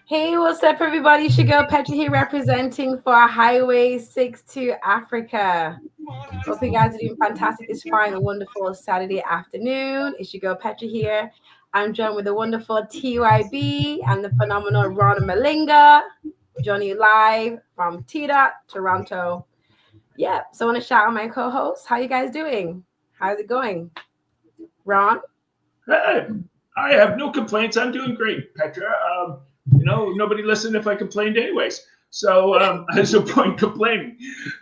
Hey, what's up, everybody? It's your girl Petraa here, representing for HW6 to Africa. Hope you guys are doing fantastic this fine and wonderful Saturday afternoon. It's your girl Petraa here. I'm joined with the wonderful TYB and the phenomenal Ron Mollinga, joining you live from T-Dot, Toronto. Yeah, so I want to shout out my co-hosts. How you guys doing? How's it going? Ron? Hey, I have no complaints. I'm doing great, Petraa. Nobody listened if I complained anyways. So there's no point complaining.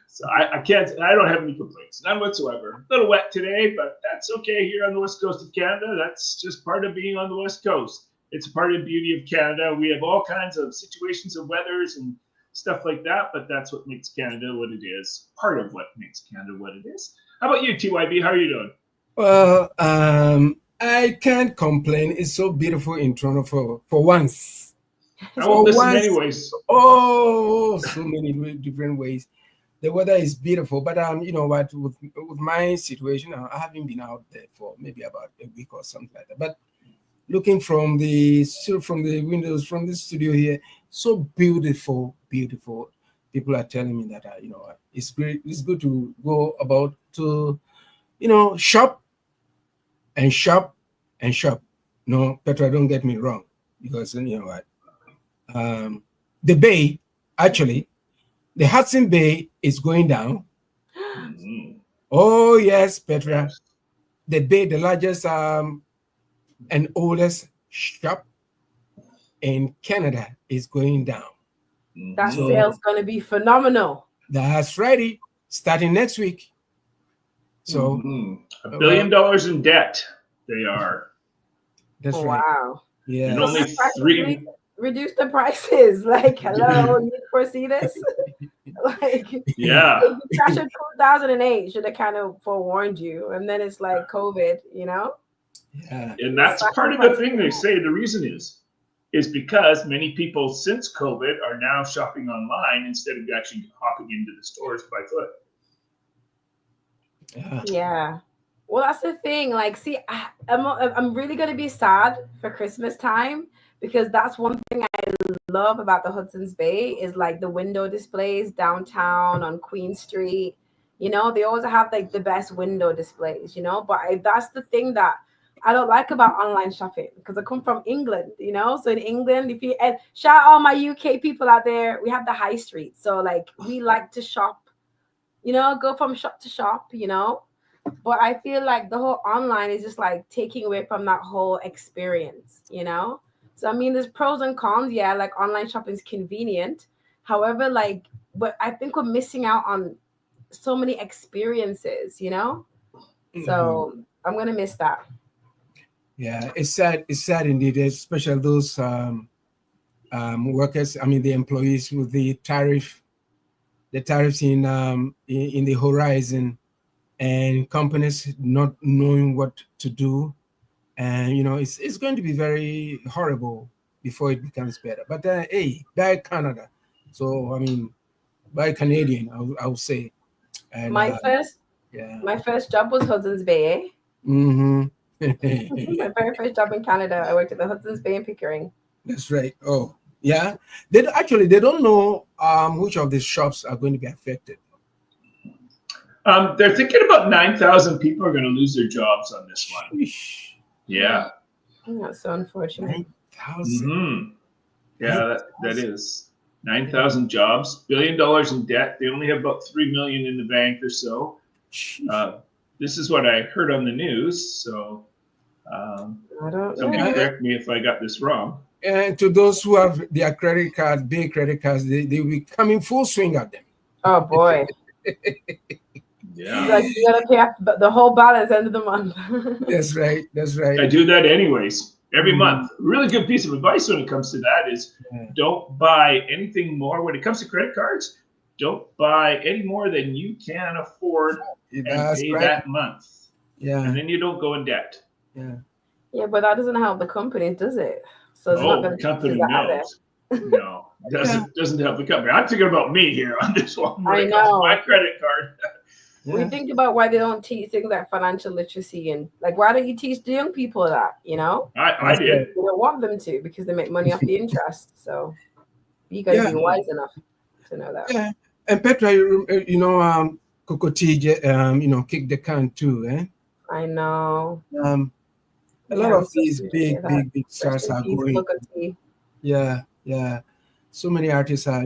So I don't have any complaints, none whatsoever. A little wet today, but that's okay here on the west coast of Canada. That's just part of being on the west coast. It's part of the beauty of Canada. We have all kinds of situations of weathers and stuff like that, but that's what makes Canada what it is. Part of what makes Canada what it is. How about you, TYB? How are you doing? Well, I can't complain. It's so beautiful in Toronto for once. I won't listen anyways. Oh, so many different ways. The weather is beautiful, but you know what? With my situation, I haven't been out there for maybe about a week or something like that. But looking from the windows from the studio here, so beautiful. People are telling me that it's great. It's good to go about to shop. No, Petraa, don't get me wrong, because you know what? The Bay, actually, the Hudson Bay is going down. Mm-hmm. Oh yes, Petraa, the Bay, the largest and oldest shop in Canada, is going down. That sale's going to be phenomenal. That's right, starting next week. So $1 billion in debt they are. That's right. Wow. Yeah. And only three. Reduce the prices. Like, hello, you foresee this? Like, yeah. The crash of 2008 should have kind of forewarned you. And then it's like COVID, Yeah. And that's part of the thing they say. The reason is because many people since COVID are now shopping online instead of actually hopping into the stores by foot. Yeah. Well, that's the thing. Like, see, I'm really going to be sad for Christmas time, because that's one thing I love about the Hudson's Bay is like the window displays downtown on Queen Street. They always have like the best window displays, but that's the thing that I don't like about online shopping, because I come from England, so in England, and shout out all my UK people out there, we have the high street. So like we like to shop, go from shop to shop, but I feel like the whole online is just like taking away from that whole experience, So, I mean, there's pros and cons. Yeah, like online shopping is convenient. However, but I think we're missing out on so many experiences, So I'm going to miss that. Yeah, it's sad. It's sad indeed, especially those workers. I mean, the employees with the tariffs in the horizon, and companies not knowing what to do. And it's going to be very horrible before it becomes better. But hey, buy Canada. So I mean, buy Canadian. I would say. And, my first job was Hudson's Bay. Mm-hmm. My very first job in Canada, I worked at the Hudson's Bay in Pickering. That's right. Oh, yeah. They don't know which of the shops are going to be affected. They're thinking about 9,000 people are going to lose their jobs on this one. Sheesh. Yeah. That's so unfortunate. 9,000. Mm-hmm. Yeah, that is 9,000 jobs, $1 billion in debt. They only have about $3 million in the bank or so. This is what I heard on the news. So somebody correct me if I got this wrong. And to those who have their credit cards, big credit cards, they will be coming full swing at them. Oh boy. Yeah. Like you gotta pay off the whole balance end of the month. That's right. I do that anyways, every month. A really good piece of advice when it comes to that is don't buy anything more. When it comes to credit cards, don't buy any more than you can afford and pay that month. Yeah. And then you don't go in debt. Yeah. Yeah, but that doesn't help the company, does it? So it's not going the company knows. No, doesn't help the company. I'm thinking about me here on this one. I know. My credit card. When you think about why they don't teach things like financial literacy and like why don't you teach the young people that, you know? I did. They don't want them to because they make money off the interest. So you got to Yeah. be wise enough to know that. Yeah. And Petra, Kokoti, kicked the can too, eh? I know. A lot of these big stars are going. Kokoti. Yeah. So many artists are,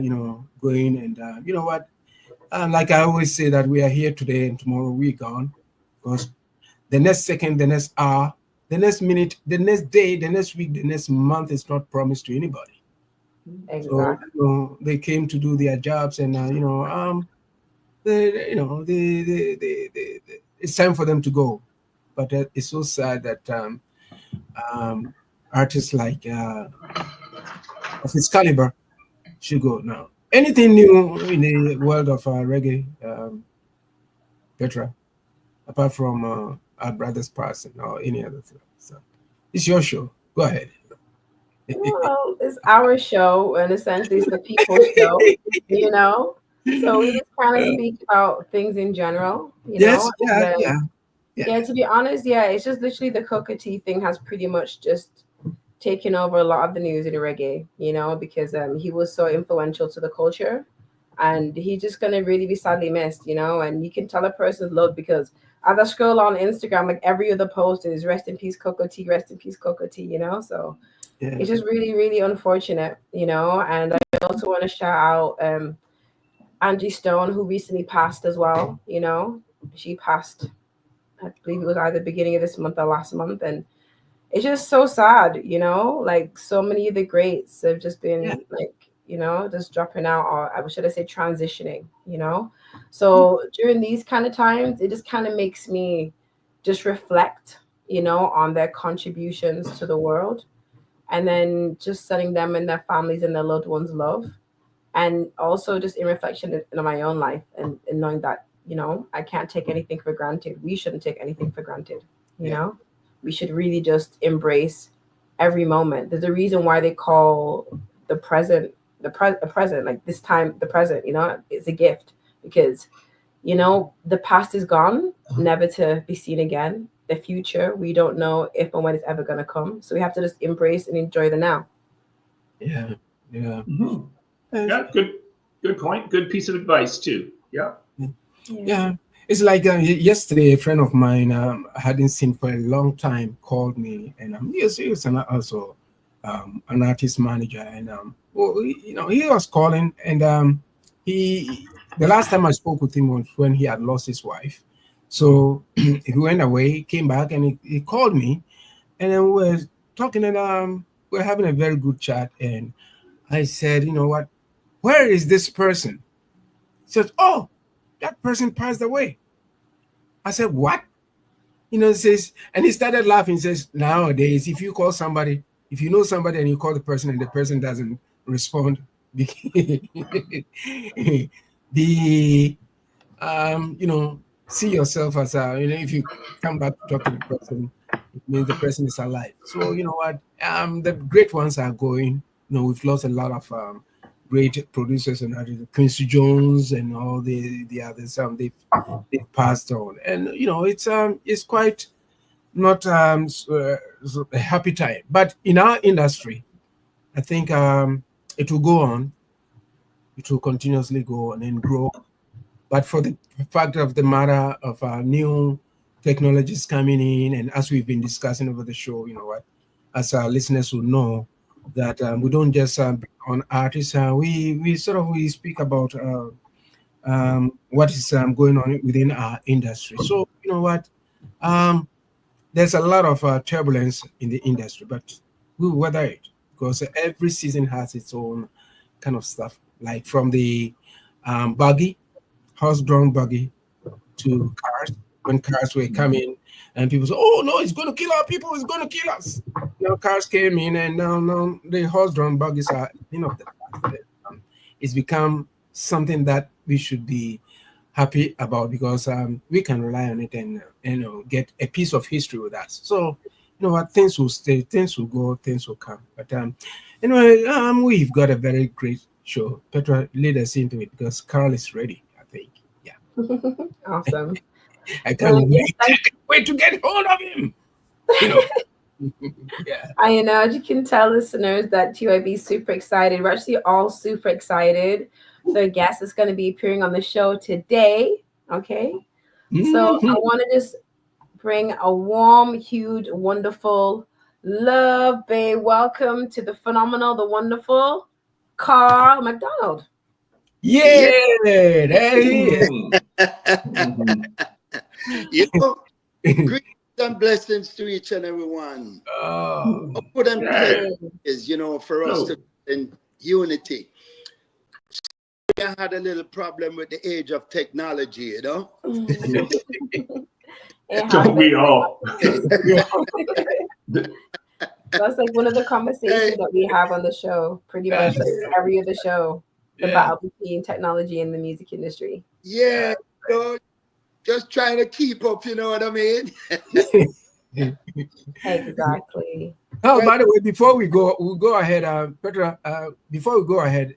going, and you know what? Like I always say that we are here today and tomorrow we're gone, because the next second, the next hour, the next minute, the next day, the next week, the next month is not promised to anybody. Exactly. So they came to do their jobs, and it's time for them to go. But it's so sad that artists like of his caliber should go now. Anything new in the world of reggae, Petra, apart from our brother's passing or any other thing? So it's your show. Go ahead. Well, it's our show, and essentially it's the people's show, you know. So we just kind of speak about things in general, you know. Yeah. To be honest, it's just literally the Kokoti thing has pretty much just taken over a lot of the news in the reggae, you know, because he was so influential to the culture, and he's just gonna really be sadly missed, you know. And you can tell a person's love because as I scroll on Instagram, like every other post is "Rest in peace, Kokoti, rest in peace, Kokoti," you know. So it's just really, really unfortunate, you know. And I also want to shout out Angie Stone, who recently passed as well. You know, she passed, I believe it was either beginning of this month or last month, and it's just so sad, you know. Like so many of the greats have just been like, you know, just dropping out, or I should I say transitioning, you know. So during these kind of times, it just kind of makes me just reflect, you know, on their contributions to the world, and then just sending them and their families and their loved ones love, and also just in reflection in my own life, and knowing that, you know, I can't take anything for granted. We shouldn't take anything for granted, you know. We should really just embrace every moment. There's a reason why they call the present the present, like this time the present, you know, it's a gift, because, you know, the past is gone, never to be seen again. The future, we don't know if and when it's ever going to come. So we have to just embrace and enjoy the now. Yeah. Mm-hmm. Yeah, good point. Good piece of advice too. Yeah. It's like yesterday, a friend of mine I hadn't seen for a long time called me, and he was also an artist manager, and he was calling, and the last time I spoke with him was when he had lost his wife. So he went away, came back, and he called me, and then we were talking, and we we're having a very good chat, and I said, you know what, where is this person? He said, oh, that person passed away. I said, what? You know, says, and he started laughing. He says, nowadays, if you call somebody, if you know somebody and you call the person and the person doesn't respond, see yourself as if you come back to talk to the person, it means the person is alive. So you know what, the great ones are going. You know, we've lost a lot of great producers and artists, Quincy Jones and all the others. They've passed on, and you know, it's quite not a happy time. But in our industry, I think it will go on. It will continuously go on and grow. But for the fact of the matter of new technologies coming in, and as we've been discussing over the show, you know what, as our listeners will know, that we don't just on artists. We speak about what is going on within our industry. So you know what, there's a lot of turbulence in the industry, but we weather it, because every season has its own kind of stuff. Like from the buggy, horse-drawn buggy, to cars. When cars were coming, and people say, "Oh no, it's going to kill our people! It's going to kill us!" Now cars came in, and now the horse-drawn buggies are it's become something that we should be happy about, because we can rely on it and get a piece of history with us. So you know what, things will stay, things will go, things will come. But anyway, we've got a very great show. Petra, lead us into it, because Carl is ready, I think. Awesome. I can't wait to get hold of him. You know. Yeah. I know, as you can tell, listeners, that TYB is super excited. We're actually all super excited. The guest is going to be appearing on the show today. Okay. So I want to just bring a warm, huge, wonderful, love, babe, welcome to the phenomenal, the wonderful Carl MacDonald. Yeah, there he is. You know, greetings and blessings to each and every one. Oh, What I'm saying is, for us to in unity. I had a little problem with the age of technology, you know. Don't we all? That's like one of the conversations that we have on the show, pretty much like every other show, the battle between technology and the music industry. Yeah, just trying to keep up, you know what I mean? Exactly. Oh, by the way, before we'll go ahead, Petraa, before we go ahead,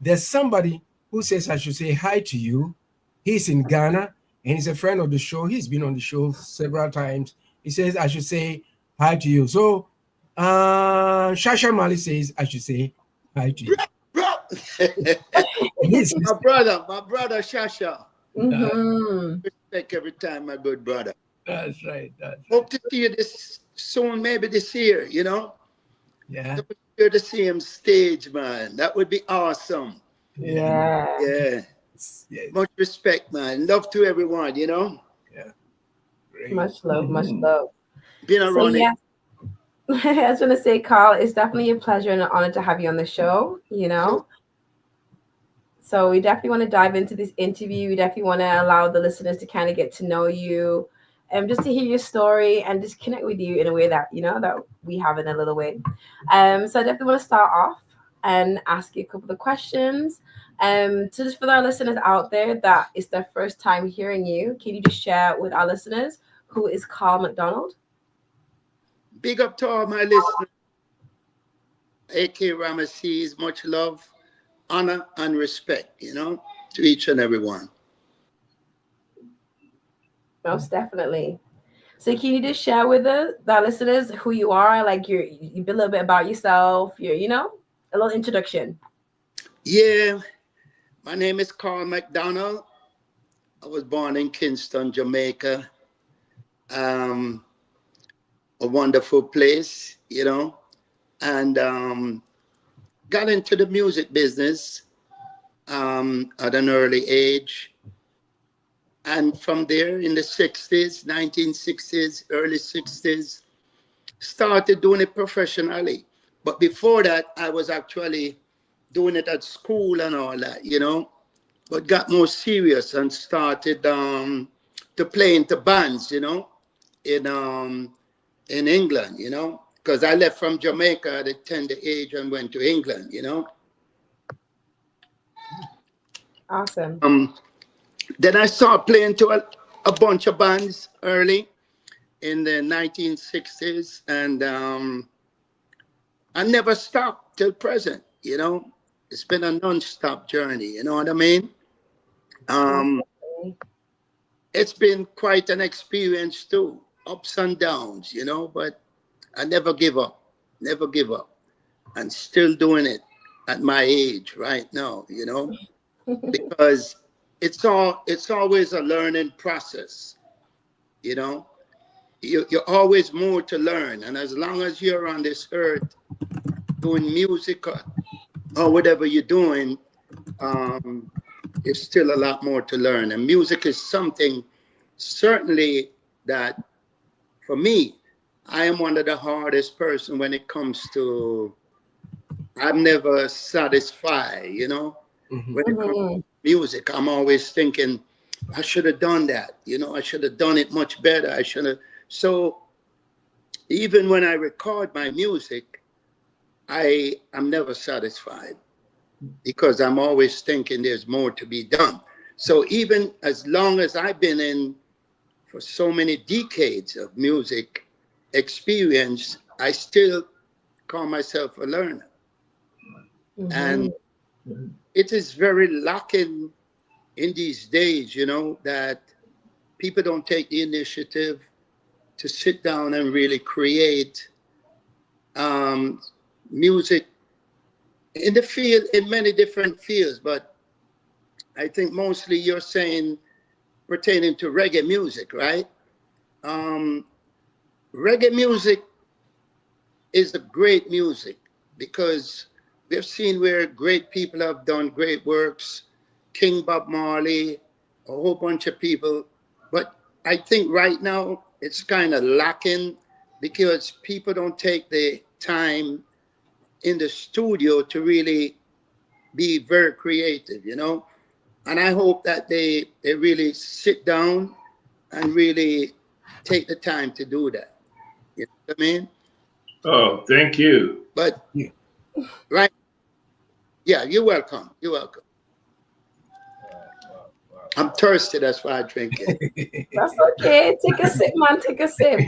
there's somebody who says I should say hi to you. He's in Ghana and he's a friend of the show. He's been on the show several times. He says I should say hi to you. So Shasha Mali says I should say hi to you. my brother Shasha. Respect every time, my good brother. That's right. Hope to see you this soon, maybe this year, you know? Yeah. You're the same stage, man. That would be awesome. Yeah. Yes. Much respect, man. Love to everyone, you know? Yeah. Great. Much love, much love. Been around it. I was going to say, Carl, it's definitely a pleasure and an honor to have you on the show, you know? So we definitely want to dive into this interview. We definitely want to allow the listeners to kind of get to know you and just to hear your story and just connect with you in a way that, that we have in a little way. So I definitely want to start off and ask you a couple of questions. So just for our listeners out there that is their first time hearing you, can you just share with our listeners who is Carl MacDonald? Big up to all my listeners. AK Ramesses, much love, honor, and respect, to each and every one. Most definitely. So can you just share with us, the listeners, who you are? Like you a little bit about yourself, a little introduction. Yeah, my name is Carl MacDonald. I was born in Kingston, Jamaica. A wonderful place, and got into the music business at an early age. And from there in the 60s, 1960s, early 60s, started doing it professionally. But before that, I was actually doing it at school and all that, but got more serious and started to play into bands, in England, because I left from Jamaica at a tender age and went to England, Awesome. Then I started playing to a bunch of bands early in the 1960s, and I never stopped till present, It's been a non-stop journey, you know what I mean? It's been quite an experience too, ups and downs, but I never give up, and still doing it at my age right now, because it's always a learning process, You're always more to learn, and as long as you're on this earth doing music or whatever you're doing, there's still a lot more to learn. And music is something certainly that, for me, I am one of the hardest person when it comes to, I'm never satisfied, when it comes to music. I'm always thinking, I should have done that, I should have done it much better. I should have. So even when I record my music, I am never satisfied, because I'm always thinking there's more to be done. So even as long as I've been in for so many decades of music experience, I still call myself a learner. And it is very lacking in these days, you know, that people don't take the initiative to sit down and really create music in the field, in many different fields. But I think mostly you're saying pertaining to reggae music, right? Reggae music is a great music because we've seen where great people have done great works, King Bob Marley, a whole bunch of people. But I think right now it's kind of lacking because people don't take the time in the studio to really be very creative, you know? And I hope that they really sit down and really take the time to do that. You know what I mean? Oh, thank you. But right, yeah, you're welcome. You're welcome. I'm thirsty, that's why I drink it. That's okay. Take a sip, man. Take a sip.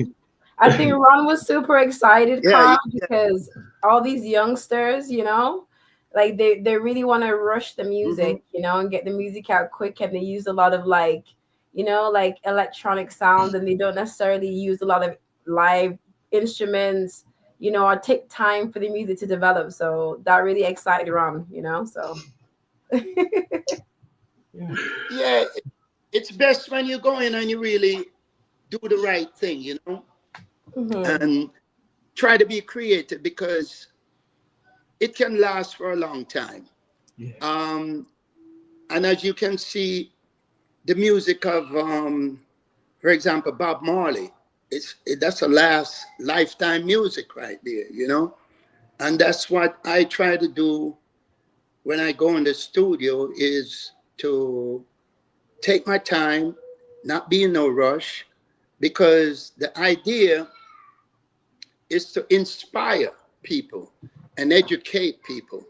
I think Ron was super excited, Carl, because all these youngsters, you know, like they really want to rush the music, you know, and get the music out quick, and they use a lot of like, you know, like electronic sounds, and they don't necessarily use a lot of live instruments, you know, or take time for the music to develop. So that really excited Ron, you know, so. Yeah, it's best when you go in and you really do the right thing, you know, and try to be creative because it can last for a long time. Yeah. And as you can see, the music of, for example, Bob Marley, that's a last lifetime music right there, you know, and that's what I try to do when I go in the studio is to take my time, not be in no rush, because the idea is to inspire people and educate people,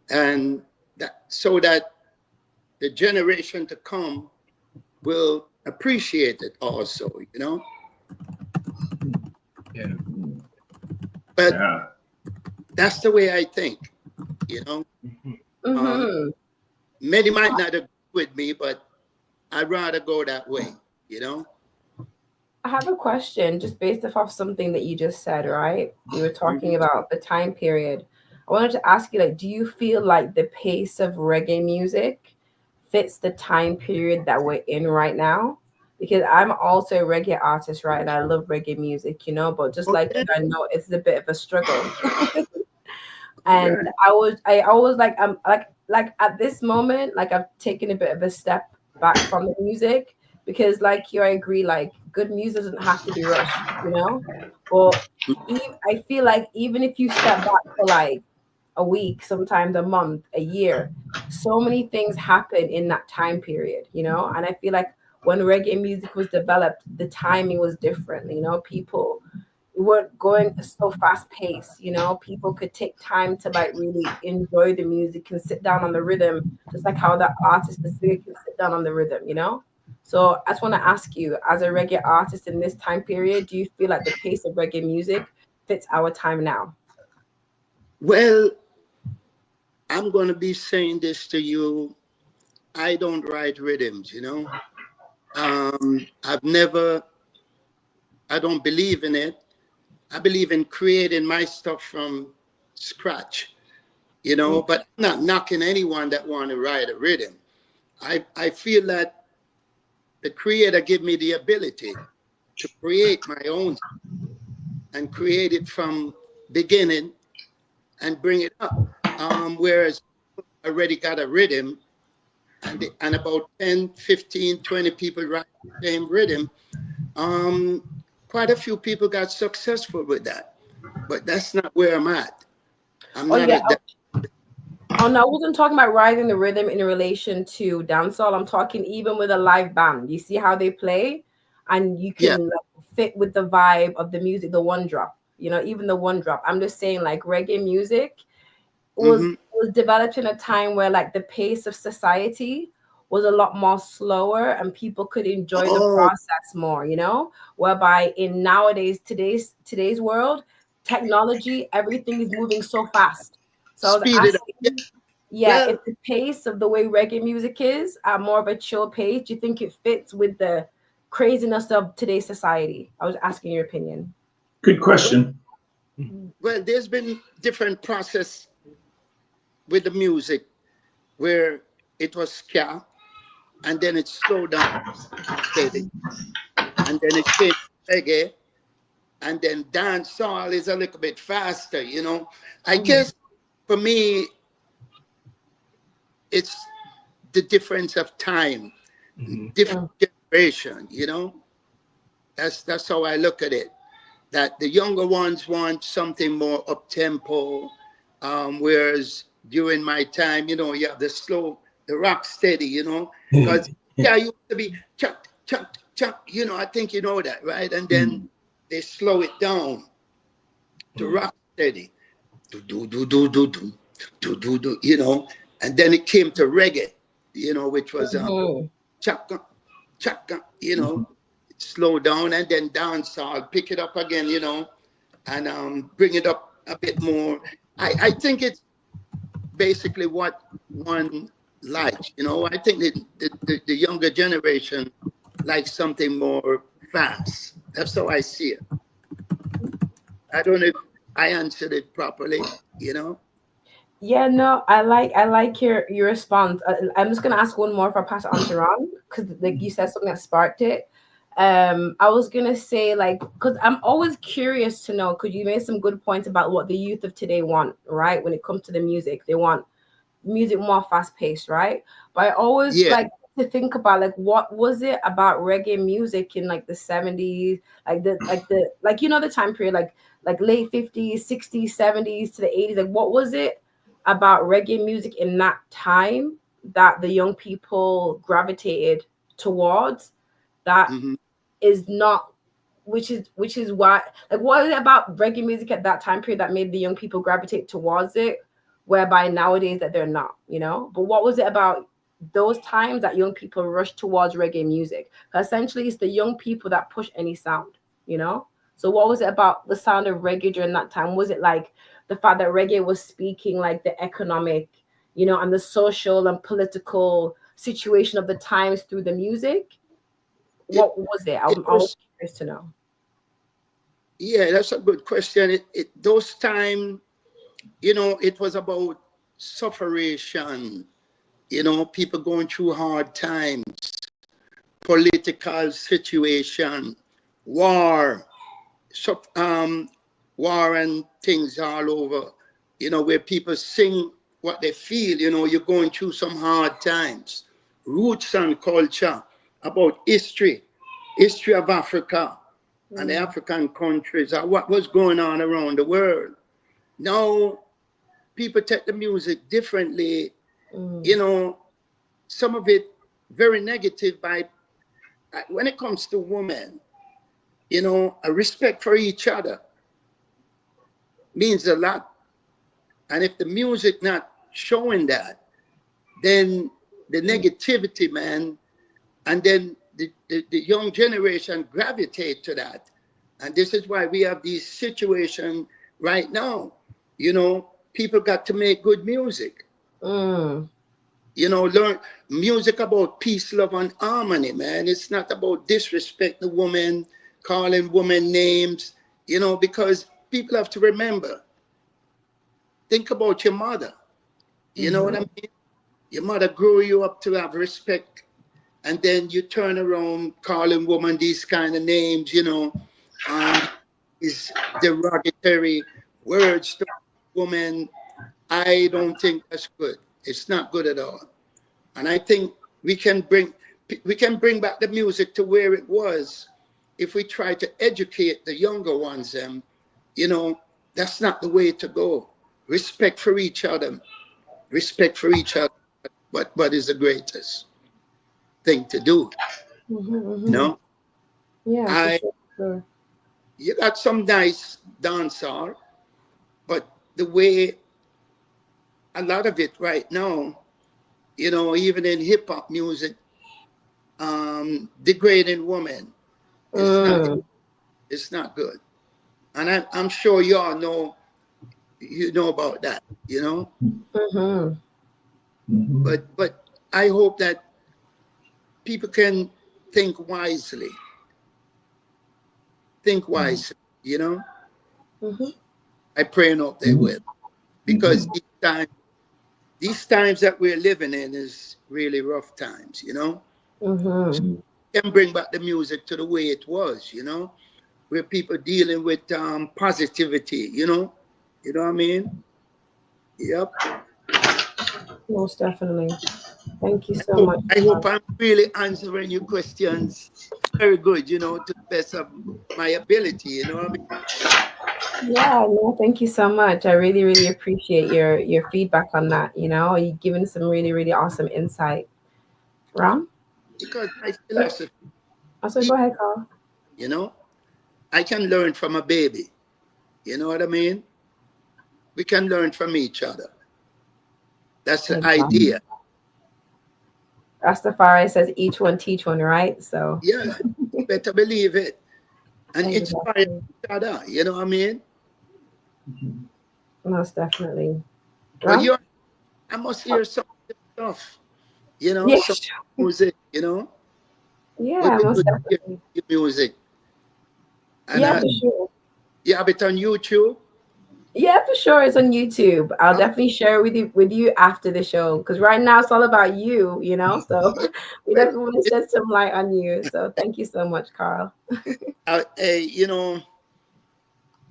and that so that the generation to come will appreciate it also, you know? Yeah. But that's the way I think, you know? Many might not agree with me, but I'd rather go that way, you know? I have a question just based off something that you just said, right? You were talking about the time period. I wanted to ask you, like, do you feel like the pace of reggae music fits the time period that we're in right now? Because I'm also a reggae artist, right? And I love reggae music, you know, but just like you, I know it's a bit of a struggle. And I always like like at this moment, like I've taken a bit of a step back from the music because like you, I agree, like good music doesn't have to be rushed, you know. But I feel like even if you step back for like a week, sometimes a month, a year, so many things happen in that time period, you know. And I feel like when reggae music was developed, the timing was different, you know. People weren't going so fast paced, you know. People could take time to like really enjoy the music and sit down on the rhythm, just like how that artist, the singer, can sit down on the rhythm, you know. So I just want to ask you, as a reggae artist in this time period, do you feel like the pace of reggae music fits our time now? Well, I'm going to be saying this to you. I don't write rhythms, you know. I don't believe in it. I believe in creating my stuff from scratch, you know, but I'm not knocking anyone that want to write a rhythm. I feel that the creator give me the ability to create my own and create it from beginning and bring it up. Whereas I already got a rhythm and about 10, 15, 20 people write the same rhythm. Quite a few people got successful with that, but that's not where I'm at. I'm not at that. Oh no, I wasn't talking about writing the rhythm in relation to dancehall. I'm talking even with a live band. You see how they play, and you can like, fit with the vibe of the music, the one drop. You know, even the one drop. I'm just saying, like reggae music was developed in a time where like the pace of society was a lot more slower, and people could enjoy the process more. You know, whereby in today's world, technology, everything is moving so fast. So speed it up. Yeah, Well, if the pace of the way reggae music is more of a chill pace, do you think it fits with the craziness of today's society? I was asking your opinion. Good well, question. well, there's been different process with the music where it was ska, and then it slowed down steady, and then it came reggae, and then dancehall is a little bit faster. I guess for me, it's the difference of time, different generation. That's how I look at it. That the younger ones want something more up tempo, whereas during my time, you have the slow, the rock steady, because I used to be chuck, chuck, chuck, I think you know that, right? And then they slow it down to rock steady, do do do do do do do do do, and then it came to reggae, which was chaka chaka, slow down, and then dancehall, pick it up again, and bring it up a bit more. I think it's basically what one likes, I think the younger generation likes something more fast. That's how I see it. I don't know if I answered it properly, Yeah, no, I like your response. I'm just gonna ask one more if I pass it on to Ron, because like you said something that sparked it. I was gonna say like, because I'm always curious to know, because you made some good points about what the youth of today want, right? When it comes to the music, they want music more fast paced, right? But I always Yeah. like to think about like what was it about reggae music in like the 70s, like the time period, like late 50s, 60s, 70s to the 80s. Like what was it about reggae music in that time that the young people gravitated towards that Mhm. is not, which is why, like what is it about reggae music at that time period that made the young people gravitate towards it, whereby nowadays that they're not, but what was it about those times that young people rush towards reggae music? Essentially it's the young people that push any sound, so what was it about the sound of reggae during that time? Was it like the fact that reggae was speaking like the economic, and the social and political situation of the times through the music? It, What was it? it I'm was, curious to know. yeah, that's a good question. Those time, it was about sufferation, people going through hard times, political situation, war, so, war and things all over, where people sing what they feel, you're going through some hard times. Roots and culture, about history of Africa and the African countries, what was going on around the world. Now, people take the music differently, some of it very negative when it comes to women, a respect for each other means a lot. And if the music not showing that, then the negativity, man, and then the young generation gravitate to that. And this is why we have these situations right now. People got to make good music. Learn music about peace, love, and harmony, man. It's not about disrespect the woman, calling women names, because people have to remember. Think about your mother. You know what I mean? Your mother grew you up to have respect, and then you turn around calling women these kind of names, these derogatory words to women. I don't think that's good. It's not good at all. And I think we can bring back the music to where it was if we try to educate the younger ones. That's not the way to go. Respect for each other. Respect for each other. What is the greatest thing to do? Yeah, for sure. You got some nice dancehall, but the way a lot of it right now, even in hip hop music, degrading women, it's not good. And I'm sure y'all know, about that, But I hope that people can think wisely. Think wisely, you know. I pray and hope they will, because these times that we're living in is really rough times, you know. Can bring back the music to the way it was, you know, where people dealing with positivity, you know what I mean? Yep. Most definitely. Thank you so much. I hope I'm really answering your questions very good, you know, to the best of my ability, you know what I mean? Yeah, no, thank you so much. I really, really appreciate your feedback on that. You know, you've given some really, really awesome insight. Ram? Because my philosophy, Also, go ahead, Carl. you know, I can learn from a baby. You know what I mean? We can learn from each other. That's the idea. Rastafari says each one teach one, right? So yeah, better believe it. And inspire each other, you know what I mean? Most definitely. But I must hear some stuff, you know, some music, you know? Yeah, most definitely. Music. And yeah, for sure. You have it on YouTube? Yeah, for sure. It's on YouTube. I'll definitely share it with you after the show, because right now it's all about you, you know. So we definitely want to shed some light on you. So thank you so much, Carl. You know,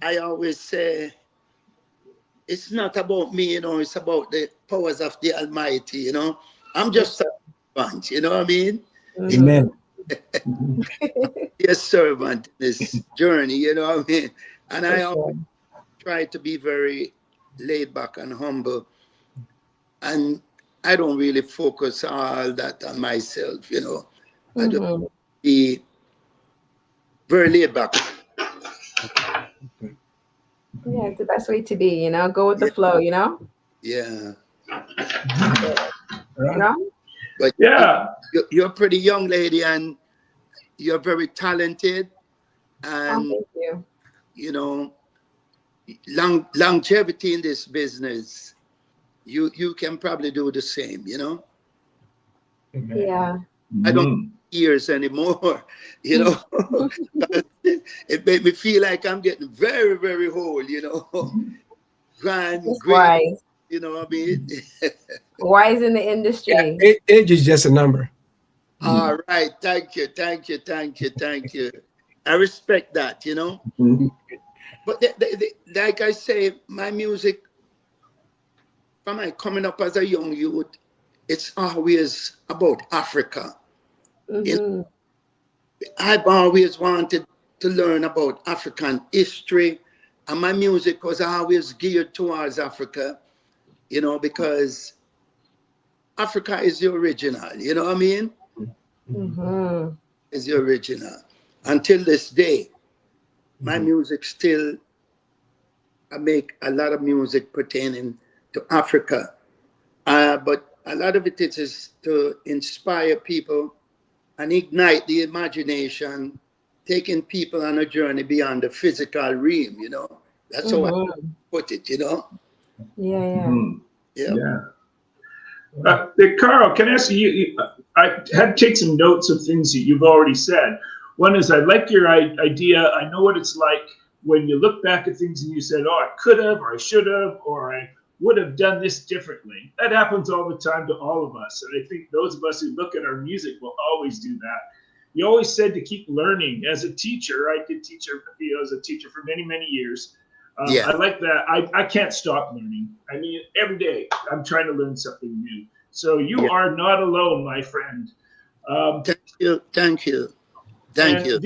I always say it's not about me, you know. It's about the powers of the Almighty, you know. I'm just a servant, you know what I mean? Amen. Be a servant in this journey, you know what I mean? And I always try to be very laid back and humble, and I don't really focus all that on myself, you know. I just be very laid back. Yeah, it's the best way to be, you know. Go with the flow, you know. Yeah. But yeah, you're a pretty young lady, and you're very talented, and thank you. You know, longevity in this business, you can probably do the same, you know. Yeah. I don't years anymore, you know. It made me feel like I'm getting very, very old, you know. Grand, great, wise. You know what I mean? Wise in the industry. Yeah, age is just a number. All right, thank you. I respect that, you know. But like I say, my music, from my coming up as a young youth, it's always about Africa. You know, I've always wanted to learn about African history, and my music was always geared towards Africa, you know, because Africa is the original, you know what I mean? Is the original. Until this day, my music still, I make a lot of music pertaining to Africa, but a lot of it is to inspire people and ignite the imagination, taking people on a journey beyond the physical realm, you know. That's how I put it, you know. Yeah. Carl, can I ask you, I had to take some notes of things that you've already said. One is, I like your idea. I know what it's like when you look back at things and you said, oh, I could have, or I should have, or I would have done this differently. That happens all the time to all of us. And I think those of us who look at our music will always do that. You always said to keep learning. As a teacher, I did as a teacher for many, many years. I like that. I can't stop learning. I mean, every day I'm trying to learn something new. So you are not alone, my friend. Thank you.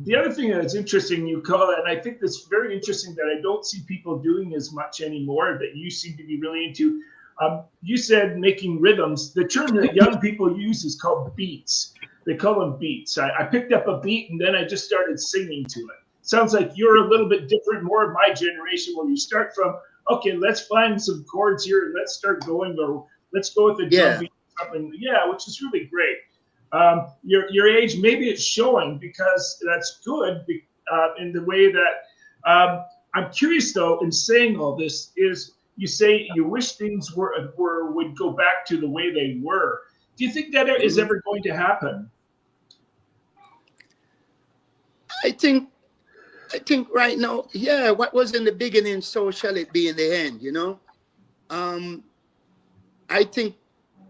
The other thing that's interesting, you call it, and I think that's very interesting that I don't see people doing as much anymore, that you seem to be really into. You said making rhythms. The term that young people use is called beats. They call them beats. I picked up a beat and then I just started singing to it. Sounds like you're a little bit different, more of my generation, where you start from, okay, let's find some chords here and let's start going, or let's go with the drum beat or something. Yeah, which is really great. Your age, maybe it's showing, because that's good in the way that I'm curious, though, in saying all this, is you say you wish things would go back to the way they were. Do you think that is ever going to happen? I think right now, yeah, what was in the beginning, so shall it be in the end, you know? I think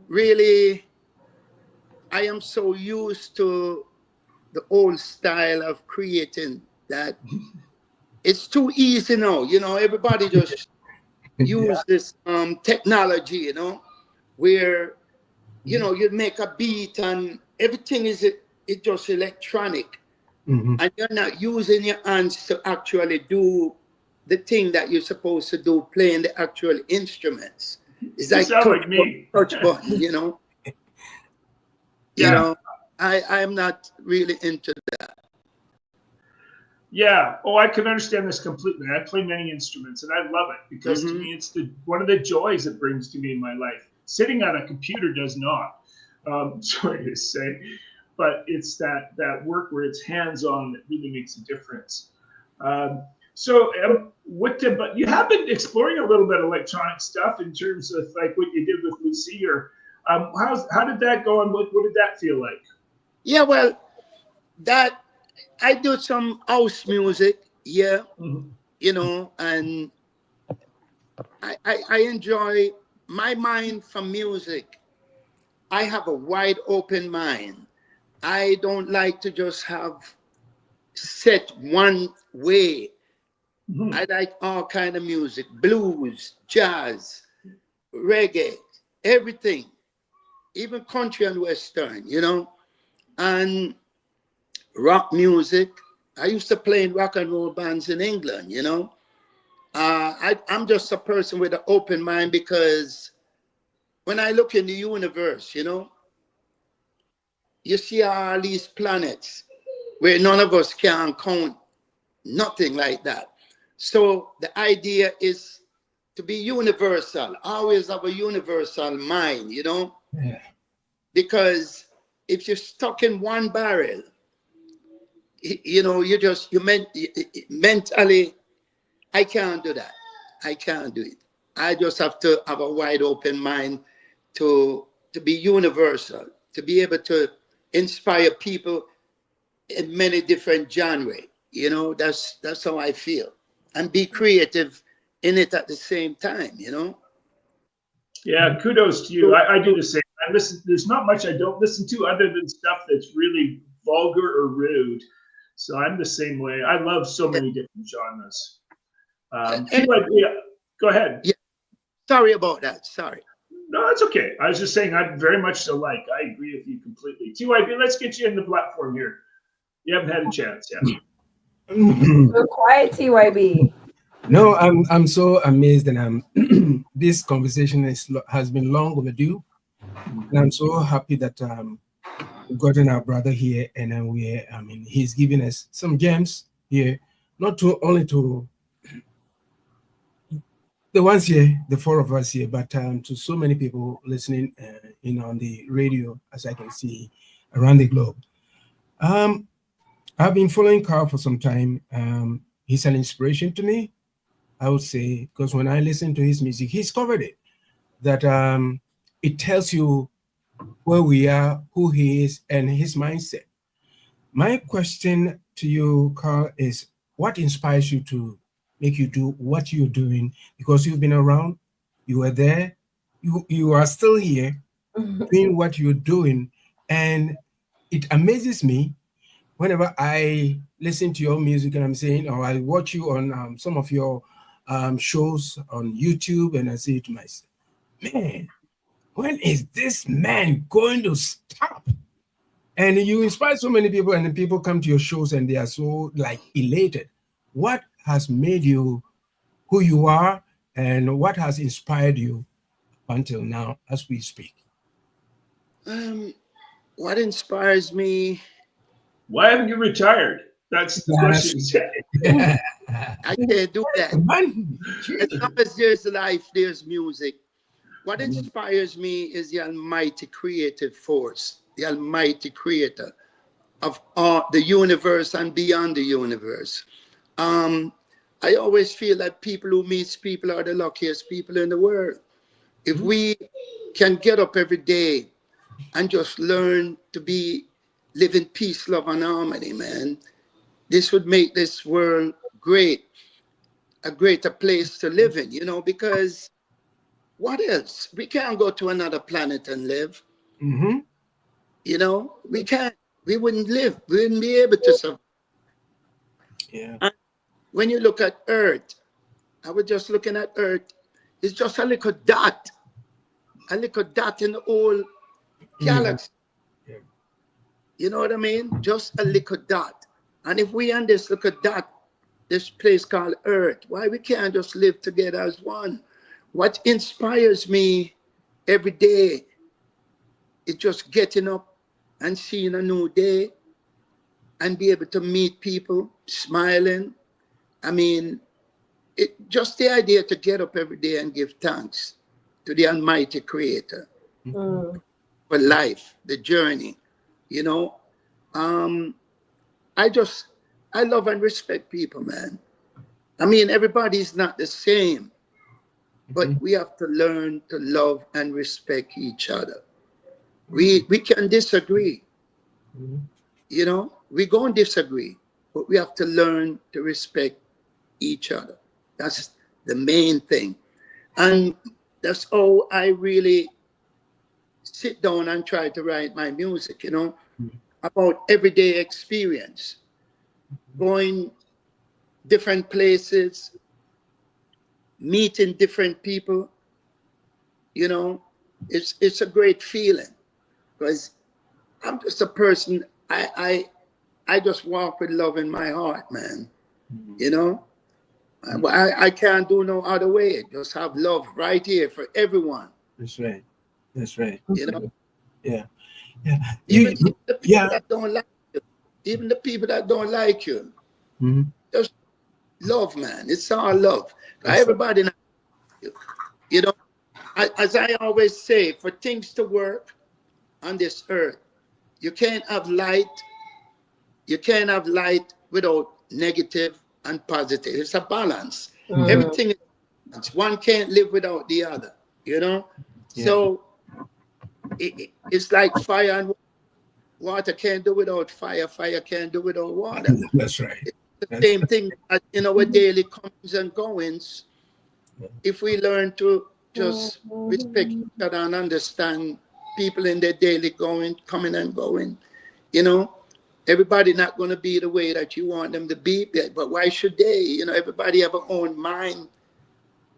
really I am so used to the old style of creating that it's too easy now, you know, everybody just use this technology, you know, where, you know, you make a beat and everything is it just electronic. And you're not using your hands to actually do the thing that you're supposed to do, playing the actual instruments. It's like touch button, you know. Yeah. You know, I am not really into that. Yeah. Oh, I can understand this completely. I play many instruments and I love it because to me it's one of the joys it brings to me in my life. Sitting on a computer does not. Sorry to say. But it's that work where it's hands-on that really makes a difference. But you have been exploring a little bit of electronic stuff in terms of like what you did with Lucy, or how did that go and what did that feel like? Yeah, well, that I do some house music, yeah, you know, and I enjoy my mind for music. I have a wide open mind. I don't like to just have set one way. I like all kind of music, blues, jazz, reggae, everything, even country and western, you know, and rock music. I used to play in rock and roll bands in England, you know. I'm just a person with an open mind because when I look in the universe, you know, you see all these planets where none of us can count nothing like that. So the idea is to be universal, always have a universal mind, you know? Yeah. Because if you're stuck in one barrel, you know, mentally, I can't do that. I can't do it. I just have to have a wide open mind to be universal, to be able to inspire people in many different genres. You know, that's how I feel. And be creative in it at the same time, you know? Yeah, kudos to you. I do the same. There's not much I don't listen to other than stuff that's really vulgar or rude. So I'm the same way. I love so many different genres. Go ahead. Yeah. Sorry about that. Sorry. No, that's okay. I was just saying I'm very much alike. I agree with you completely. TYB, let's get you in the platform here. You haven't had a chance yet. So quiet, TYB. No, I'm so amazed, and this conversation has been long overdue, and I'm so happy that we've gotten our brother here, and he's giving us some gems here, not only to the ones here, the four of us here, but to so many people listening on the radio, as I can see around the globe. I've been following Carl for some time. He's an inspiration to me, I would say, because when I listen to his music, he's covered it. That it tells you where we are, who he is, and his mindset. My question to you, Carl, is what inspires you to make you do what you're doing? Because you've been around, you were there, you are still here doing what you're doing. And it amazes me whenever I listen to your music and I'm saying, or I watch you on some of your shows on YouTube, and I say to myself, man, when is this man going to stop? And you inspire so many people, and the people come to your shows and they are so like elated. What has made you who you are, and what has inspired you until now as we speak? What inspires me? Why haven't you retired? That's the question. I can't do that. As long as there's life, there's music. What inspires me is the almighty creative force, the almighty creator of the universe and beyond the universe. I always feel that people who meet people are the luckiest people in the world. If we can get up every day and just learn to live in peace, love, and harmony, man, this would make this world great, a greater place to live in, because what else? We can't go to another planet and live. Mm-hmm. We can't. We wouldn't live. We wouldn't be able to survive. Yeah. And when you look at Earth, I was just looking at Earth, it's just a little dot in the whole galaxy. Yeah. You know what I mean? Just a little dot. And if we on this little dot, this place called Earth, why we can't just live together as one? What inspires me every day is just getting up and seeing a new day and be able to meet people, smiling. I mean, just the idea to get up every day and give thanks to the Almighty Creator for life, the journey, I love and respect people, man. I mean, everybody's not the same, but we have to learn to love and respect each other. We can disagree, we're going to disagree, but we have to learn to respect each other. That's the main thing. And that's how I really sit down and try to write my music, about everyday experience, going different places, meeting different people. It's a great feeling, because I'm just a person, I just walk with love in my heart, man. I can't do no other way. Just have love right here for everyone. That's right. That's right. Yeah. Even the people that don't like you, even the people that don't like you, just love, man. It's all love. Everybody, as I always say, for things to work on this earth, you can't have light. You can't have light without negative and positive. It's a balance. Everything is balance. One can't live without the other, So it's like fire and water can't do without fire. Fire can't do without water. That's right. It's the same thing in our daily comings and goings. If we learn to just respect each other and understand people in their daily coming and going, everybody not going to be the way that you want them to be, but why should they? Everybody have a own mind,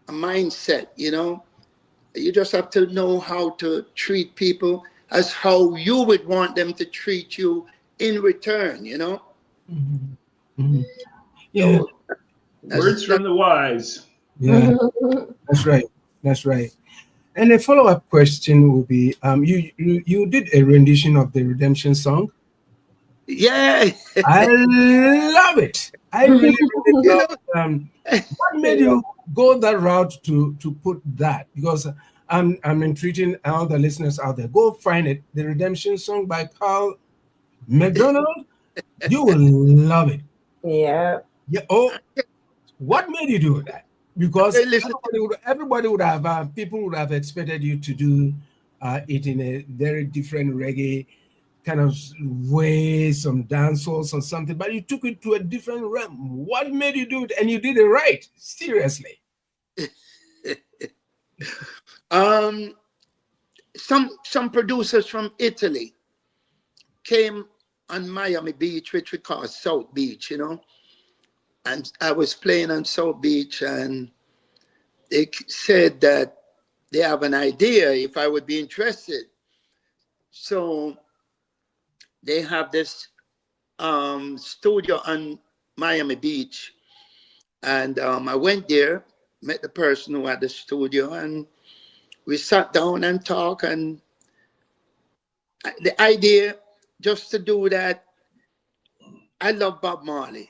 a mindset, You just have to know how to treat people as how you would want them to treat you in return, Yeah. So words from the wise. Yeah. That's right. That's right. And a follow-up question will be, you did a rendition of the Redemption song. Yeah. I love it. I really, really love it. What made you go that route to put that? Because I'm entreating all the listeners out there. Go find it. The Redemption song by MacDonald. You will love it. Yeah. Yeah. Oh, what made you do that? Because everybody would have, people would have expected you to do it in a very different reggae kind of way, some dancehall or something, but you took it to a different realm. What made you do it? And you did it right. Seriously. Some producers from Italy came on Miami Beach, which we call South Beach, and I was playing on South Beach, and they said that they have an idea if I would be interested. So they have this studio on Miami Beach, and I went there, met the person who had the studio, and we sat down and talked. And the idea just to do that, I love Bob Marley.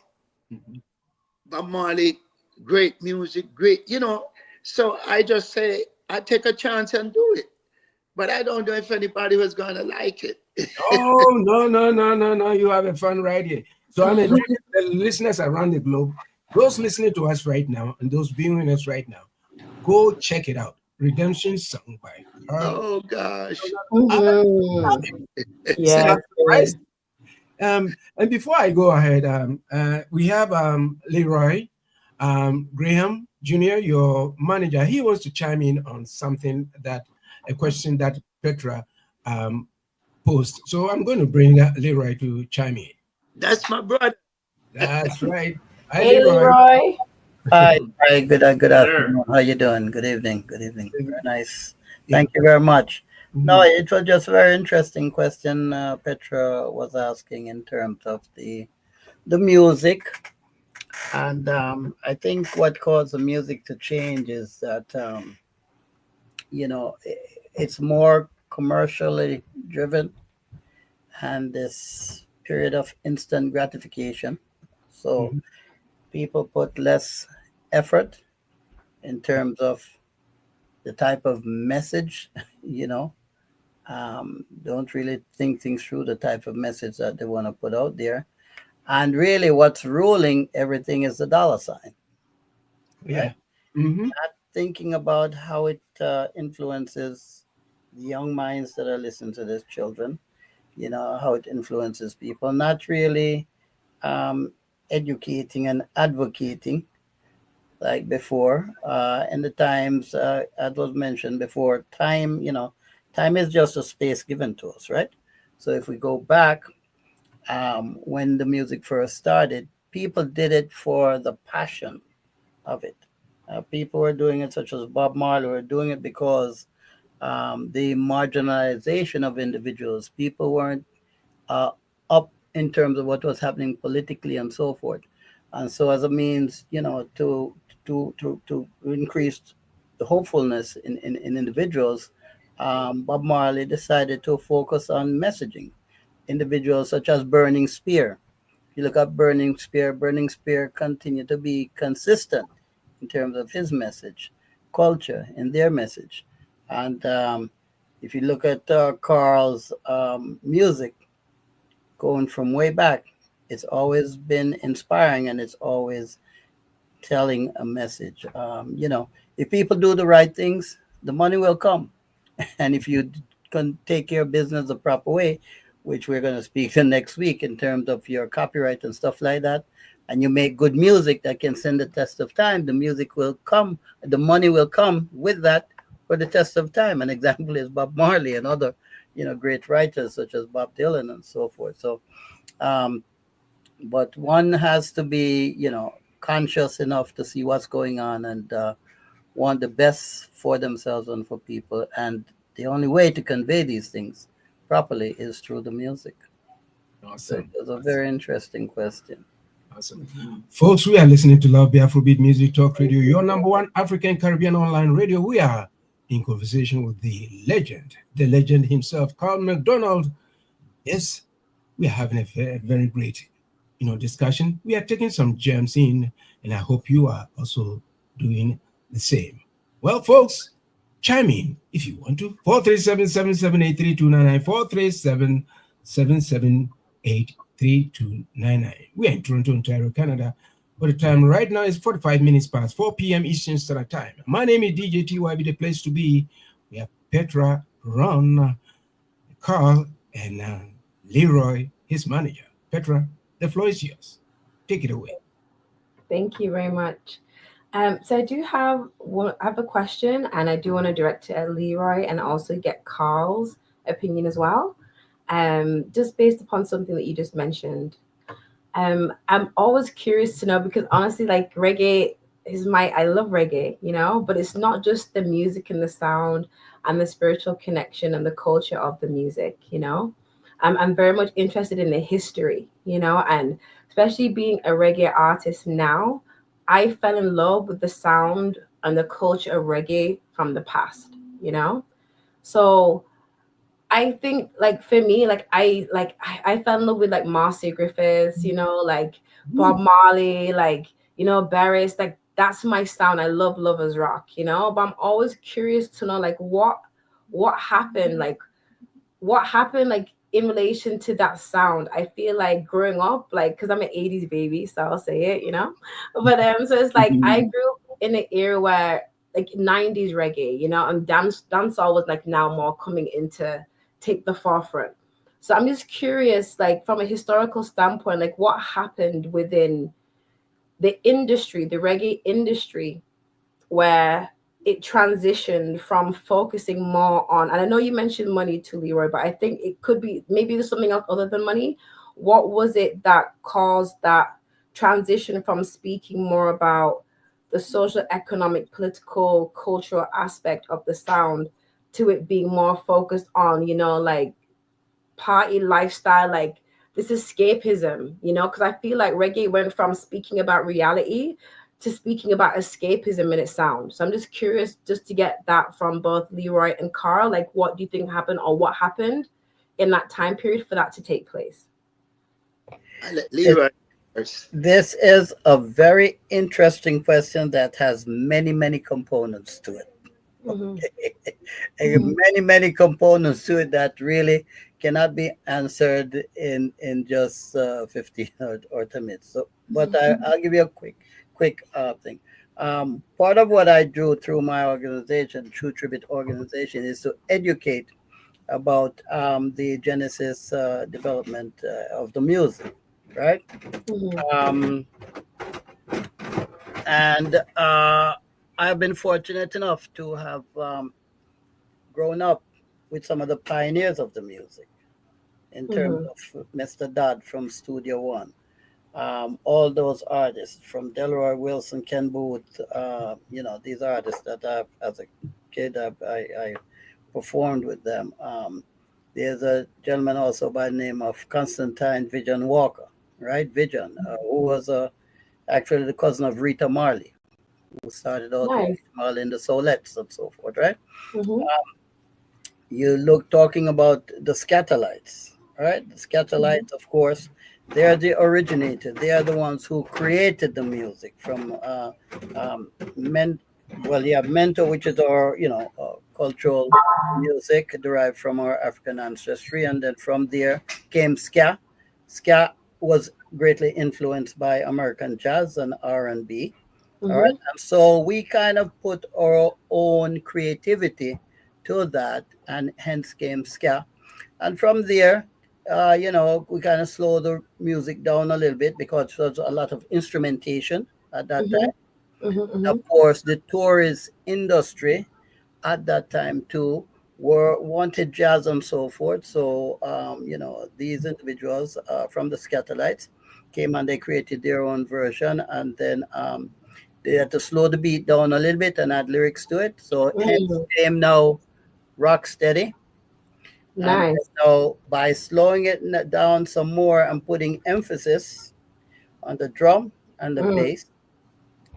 Bob Marley, great music, great, So I just say, I take a chance and do it. But I don't know if anybody was going to like it. Oh, no. You have a fun right here. So I'm the listeners around the globe. Those listening to us right now and those viewing us right now, go check it out. Redemption Song by Carl. Oh gosh. Mhm. Yes. Right? And before I go ahead, we have Leroy Graham Jr., your manager. He wants to chime in on something a question that Petraa posed. So I'm going to bring Leroy to chime in. That's my brother. That's right. Hi, Hey, Leroy. Leroy. Hi, good There. afternoon. How you doing? Good evening. Very nice. Yeah. Thank you very much. No, Mhm. it was just a very interesting question Petra was asking in terms of the music, and I think what caused the music to change is that it's more commercially driven, and this period of instant gratification. So Mhm. people put less effort in terms of the type of message, you know, don't really think things through the type of message that they want to put out there. And really, what's ruling everything is the dollar sign, right? Yeah. Hmm. Not thinking about how it influences the young minds that are listening to these children, how it influences people, not really um, educating and advocating like before. In the times, as was mentioned before, time is just a space given to us, right? So if we go back, when the music first started, people did it for the passion of it. People were doing it, such as Bob Marley, were doing it because the marginalization of individuals. People weren't uh, up in terms of what was happening politically and so forth. And so, as a means, to increase the hopefulness in individuals, Bob Marley decided to focus on messaging. Individuals such as Burning Spear. You look at Burning Spear continued to be consistent in terms of his message, culture, and their message. And if you look at Carl's music, going from way back, it's always been inspiring and it's always telling a message. If people do the right things, the money will come. And if you can take care of business the proper way, which we're going to speak to next week in terms of your copyright and stuff like that, and you make good music that can stand the test of time, the music will come, the money will come with that for the test of time. An example is Bob Marley and other, great writers such as Bob Dylan and so forth. So, um, but one has to be, conscious enough to see what's going on and want the best for themselves and for people. And the only way to convey these things properly is through the music. So Awesome. it was a very interesting question. Awesome. Folks, we are listening to Love Be Afrobeat Music Talk Radio, your number one African Caribbean online radio. We are in conversation with the legend himself, Carl MacDonald. Yes, we are having a very, very great, discussion. We are taking some gems in, and I hope you are also doing the same. Well, folks, chime in if you want to. 437-778-3299, 437-778-3299. We are in Toronto, Ontario, Canada. But the time right now is 45 minutes past 4 p.m. Eastern Standard Time. My name is DJ TYB, the place to be. We have Petraa, Ron, Carl, and Leroy, his manager. Petraa, the floor is yours. Take it away. Thank you very much. So I do have a question, and I do want to direct it at Leroy and also get Carl's opinion as well. Just based upon something that you just mentioned. I'm always curious to know because honestly, like reggae I love reggae, but it's not just the music and the sound and the spiritual connection and the culture of the music, I'm very much interested in the history, and especially being a reggae artist now, I fell in love with the sound and the culture of reggae from the past, So I think like for me, I fell in love with like Marcy Griffiths, like Bob Marley, like, Barris, like that's my sound. I love Lovers Rock, but I'm always curious to know like what happened, like in relation to that sound, I feel like growing up, like, because I'm an 80s baby, so I'll say it, you know. But so it's like I grew up in an era where like 90s reggae, you know, and dancehall was like now more coming into take the forefront. So I'm just curious, like from a historical standpoint, like what happened within the industry, the reggae industry, where it transitioned from focusing more on, and I know you mentioned money to Leroy, but I think it could be maybe there's something else other than money. What was it that caused that transition from speaking more about the social, economic, political, cultural aspect of the sound to it being more focused on, you know, like party lifestyle, like this escapism, you know, because I feel like reggae went from speaking about reality to speaking about escapism in its sound. So I'm just curious just to get that from both Leroy and Carl. Like, what do you think happened or what happened in that time period for that to take place? Leroy first. This is a very interesting question that has many, many components to it. Mhm. Many components to it that really cannot be answered in just 15 or 10 minutes. So, but I'll give you a quick thing. Part of what I do through my organization, True Tribute Organization, is to educate about the genesis development of the music, right? Mhm. Um, and I've been fortunate enough to have grown up with some of the pioneers of the music in terms Mhm. of Mr. Dodd from Studio One. All those artists from Delroy Wilson, Ken Booth, you know, these artists that I've, as a kid, I performed with them. There's a gentleman also by the name of Constantine Vision Walker, right? Vision, who was actually the cousin of Rita Marley, who started out with Nice. Rita Marley in the Soulettes and so forth, right? Mhm. You look talking about the Scatterlights, right? The Mhm. Scatterlights, of course, they are the originator. They are the ones who created the music from men. Well, you have mento, which is our, you know, cultural music derived from our African ancestry, and then from there came ska. Ska was greatly influenced by American jazz and R&B. All right, Mhm. and so we kind of put our own creativity to that, and hence came ska. And from there, you know, we kind of slow the music down a little bit because there was a lot of instrumentation at that Mhm. time. Mhm. Of Mhm. course, the tourist industry at that time too were wanted jazz and so forth. So, you know, these individuals from the Scatterlights came and they created their own version, and then they had to slow the beat down a little bit and add lyrics to it. So, hence Mm. came now rock steady. And Nice. so by slowing it down some more and putting emphasis on the drum and the Mm. bass,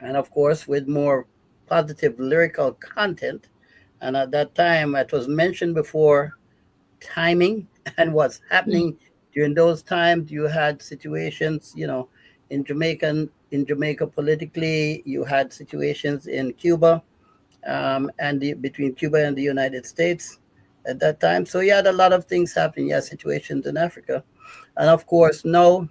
and of course with more positive lyrical content. And at that time, it was mentioned before, timing and what's happening during those times. You had situations, you know, in Jamaica politically. You had situations in Cuba, between Cuba and the United States at that time. So you had a lot of things happening. You had situations in Africa. And of course, now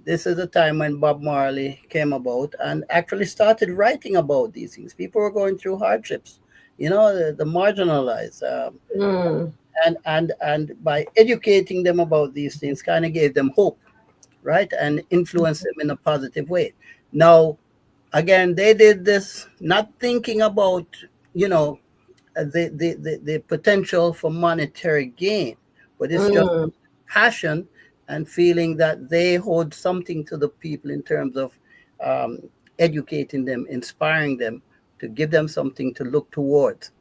this is a time when Bob Marley came about and actually started writing about these things. People were going through hardships, you know, the marginalized. Mm. And by educating them about these things kind of gave them hope, right? And influenced them in a positive way. Now, again, they did this not thinking about, you know, the potential for monetary gain, but it's just Mm. passion and feeling that they hold something to the people in terms of um, educating them, inspiring them, to give them something to look towards.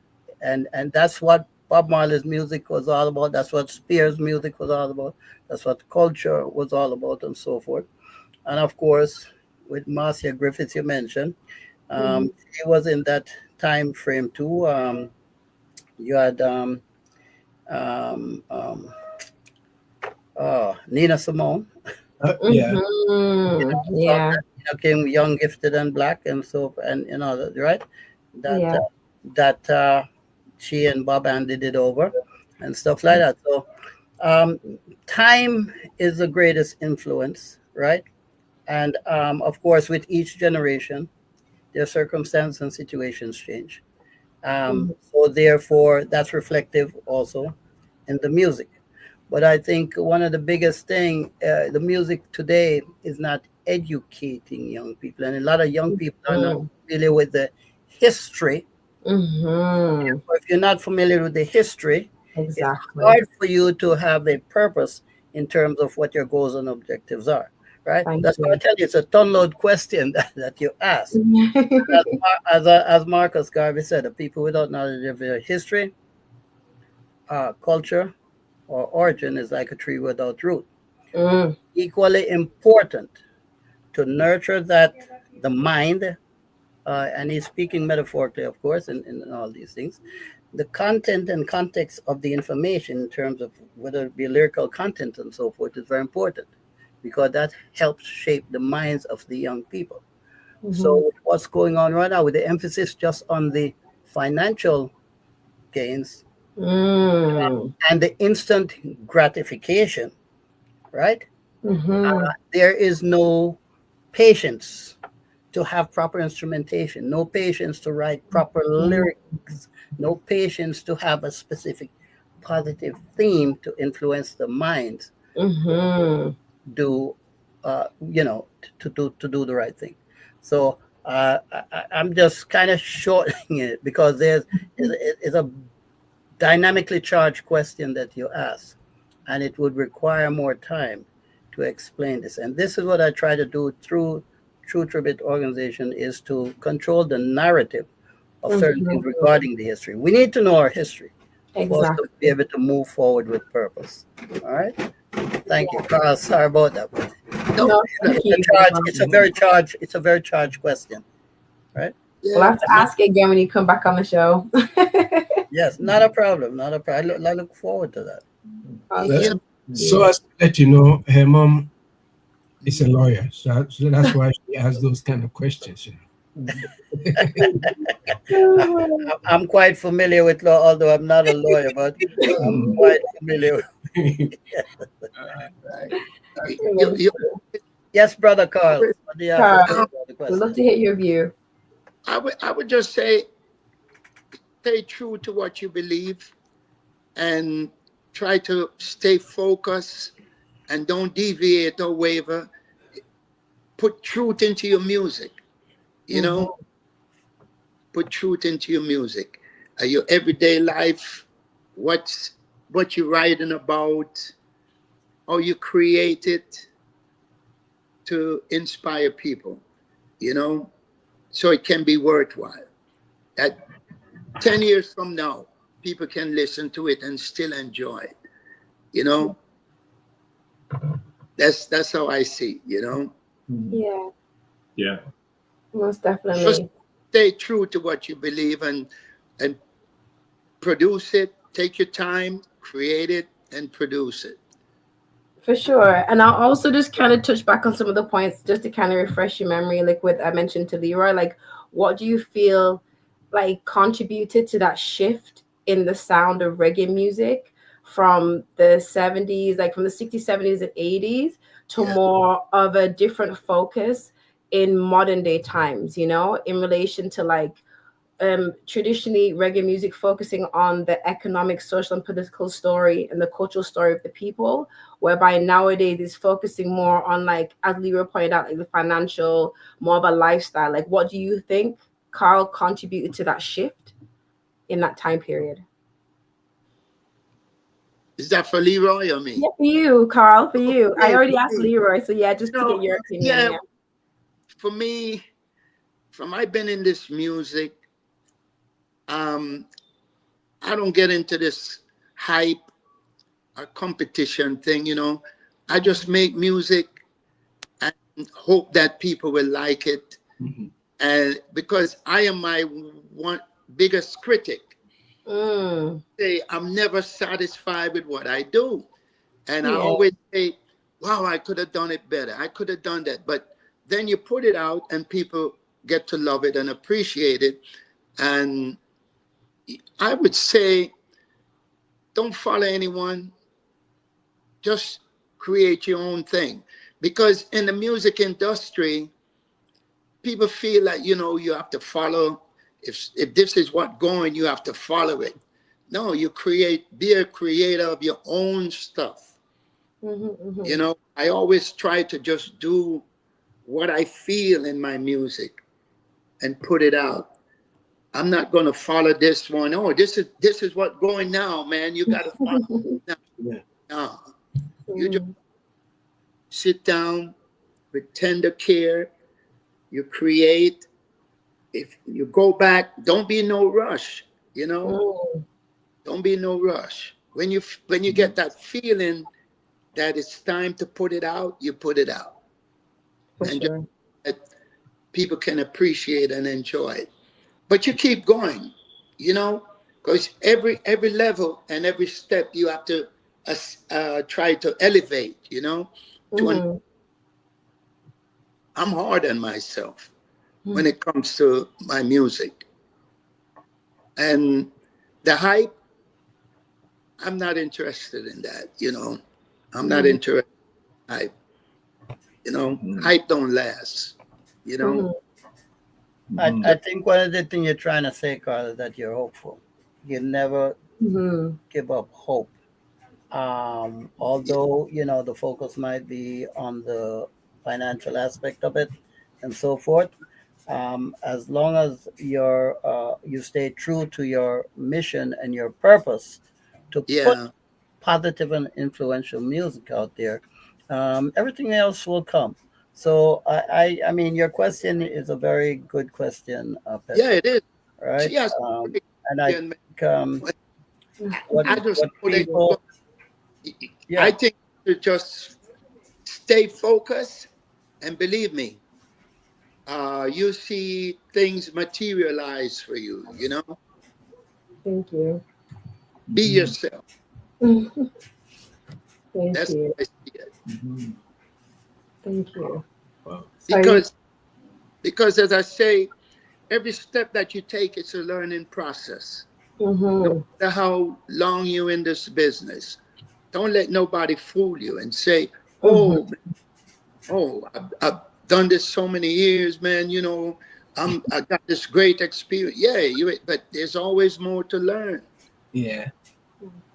And that's what Bob Marley's music was all about. That's what Spears' music was all about. That's what culture was all about, and so forth. And of course, with Marcia Griffiths, you mentioned, Mhm. he was in that time frame too. You had um, um, Nina Simone, Yeah. Mhm. Yeah. you know, came young, gifted, and black, and so, and you know, right? That Yeah. that she and Bob handed it over, and stuff like that. So Time is the greatest influence, right? And of course, with each generation, their circumstances and situations change. So therefore, that's reflective also in the music. But I think one of the biggest thing, the music today is not educating young people, and a lot of young people are not familiar with the history. If you're not familiar with the history, it's Exactly. hard for you to have a purpose in terms of what your goals and objectives are. Right? Thank That's why I you. tell you it's a ton load question that you ask. As Marcus Garvey said, the people without knowledge of their history, culture, or origin is like a tree without root. Equally important to nurture that the mind, and he's speaking metaphorically, of course, in all these things. The content and context of the information, in terms of whether it be lyrical content and so forth, is very important because that helps shape the minds of the young people. So what's going on right now with the emphasis just on the financial gains and the instant gratification, right? There is no patience to have proper instrumentation, no patience to write proper lyrics, no patience to have a specific positive theme to influence the minds do to do the right thing. So I'm just kind of shortening it because it's a dynamically charged question that you ask, and it would require more time to explain this. And this is what I try to do through True Tribute organization, is to control the narrative of certain things regarding the history. We need to know our history for us to be able to move forward with purpose. All right. Thank you, Carl. Sorry about that. But No, thank you. it's a very charged question, right? We'll have to ask again when you come back on the show. Yes, not a problem. Not a problem. I look forward to that. Awesome. So as to let you know, her mom is a lawyer, so that's why she asks those kind of questions. I'm quite familiar with law, although I'm not a lawyer, but I'm quite familiar. Yes, brother Carl. What do you have to say about the We'd question? love to hear your view. I would just say, stay true to what you believe and try to stay focused and don't deviate or waver. Put truth into your music, put truth into your music. Your everyday life, what you're writing about, how you create it to inspire people, so it can be worthwhile. At 10 years from now, people can listen to it and still enjoy it. That's how I see it. Yeah, most definitely. Just stay true to what you believe and produce it. Take your time, create it, and produce it. For sure. And I'll also just kind of touch back on some of the points just to kind of refresh your memory, like what I mentioned to Leroy. Like, what do you feel like contributed to that shift in the sound of reggae music from the 70s, like from the 60s, 70s, and 80s to more of a different focus in modern day times, in relation to like traditionally reggae music focusing on the economic, social, and political story and the cultural story of the people, whereby nowadays it's focusing more on, like, as Leroy pointed out, like the financial, more of a lifestyle. Like, what do you think, Carl, contributed to that shift in that time period? Is that for Leroy or me? Yeah, for you, Carl, for you. Okay, I already asked Leroy, so yeah, just to get your opinion. Yeah, for me, from I've been in this music, I don't get into this hype or competition thing, I just make music and hope that people will like it. And because I am my one biggest critic. Say I'm never satisfied with what I do. And I always say, wow, I could have done it better. I could have done that. But then you put it out and people get to love it and appreciate it. And I would say, don't follow anyone. just create your own thing. Because in the music industry, people feel like, you know, you have to follow, if this is what going, you have to follow it. No, you be a creator of your own stuff. You know, I always try to just do what I feel in my music and put it out. I'm not going to follow this one. Oh, this is what going now, man. You got to follow. No, you just sit down with tender care. You create. If you go back, don't be no rush. You know, don't be no rush. When you get that feeling that it's time to put it out, you put it out, and just that people can appreciate and enjoy it. But you keep going, you know, because every level and every step you have to try to elevate, you know. I'm hard on myself when it comes to my music. And the hype, I'm not interested in that, you know. I'm not interested in hype. You know, hype don't last, you know. I think one of the things you're trying to say, Carl, is that you're hopeful. You never give up hope. Although, you know, the focus might be on the financial aspect of it and so forth. As long as you stay true to your mission and your purpose to put positive and influential music out there, everything else will come. So I mean, your question is a very good question, Petraa. Yeah, it is. Right? Yes. And I think I just what know that people, I think to just stay focused, and believe me, you see things materialize for you, you know. Thank you. Be yourself. Thank That's you. how I see it. Thank you. Wow. Because as I say, every step that you take, it's a learning process. No matter how long you're in this business, don't let nobody fool you and say, oh, I've done this so many years, man. You know, I got this great experience. Yeah, but there's always more to learn. Yeah.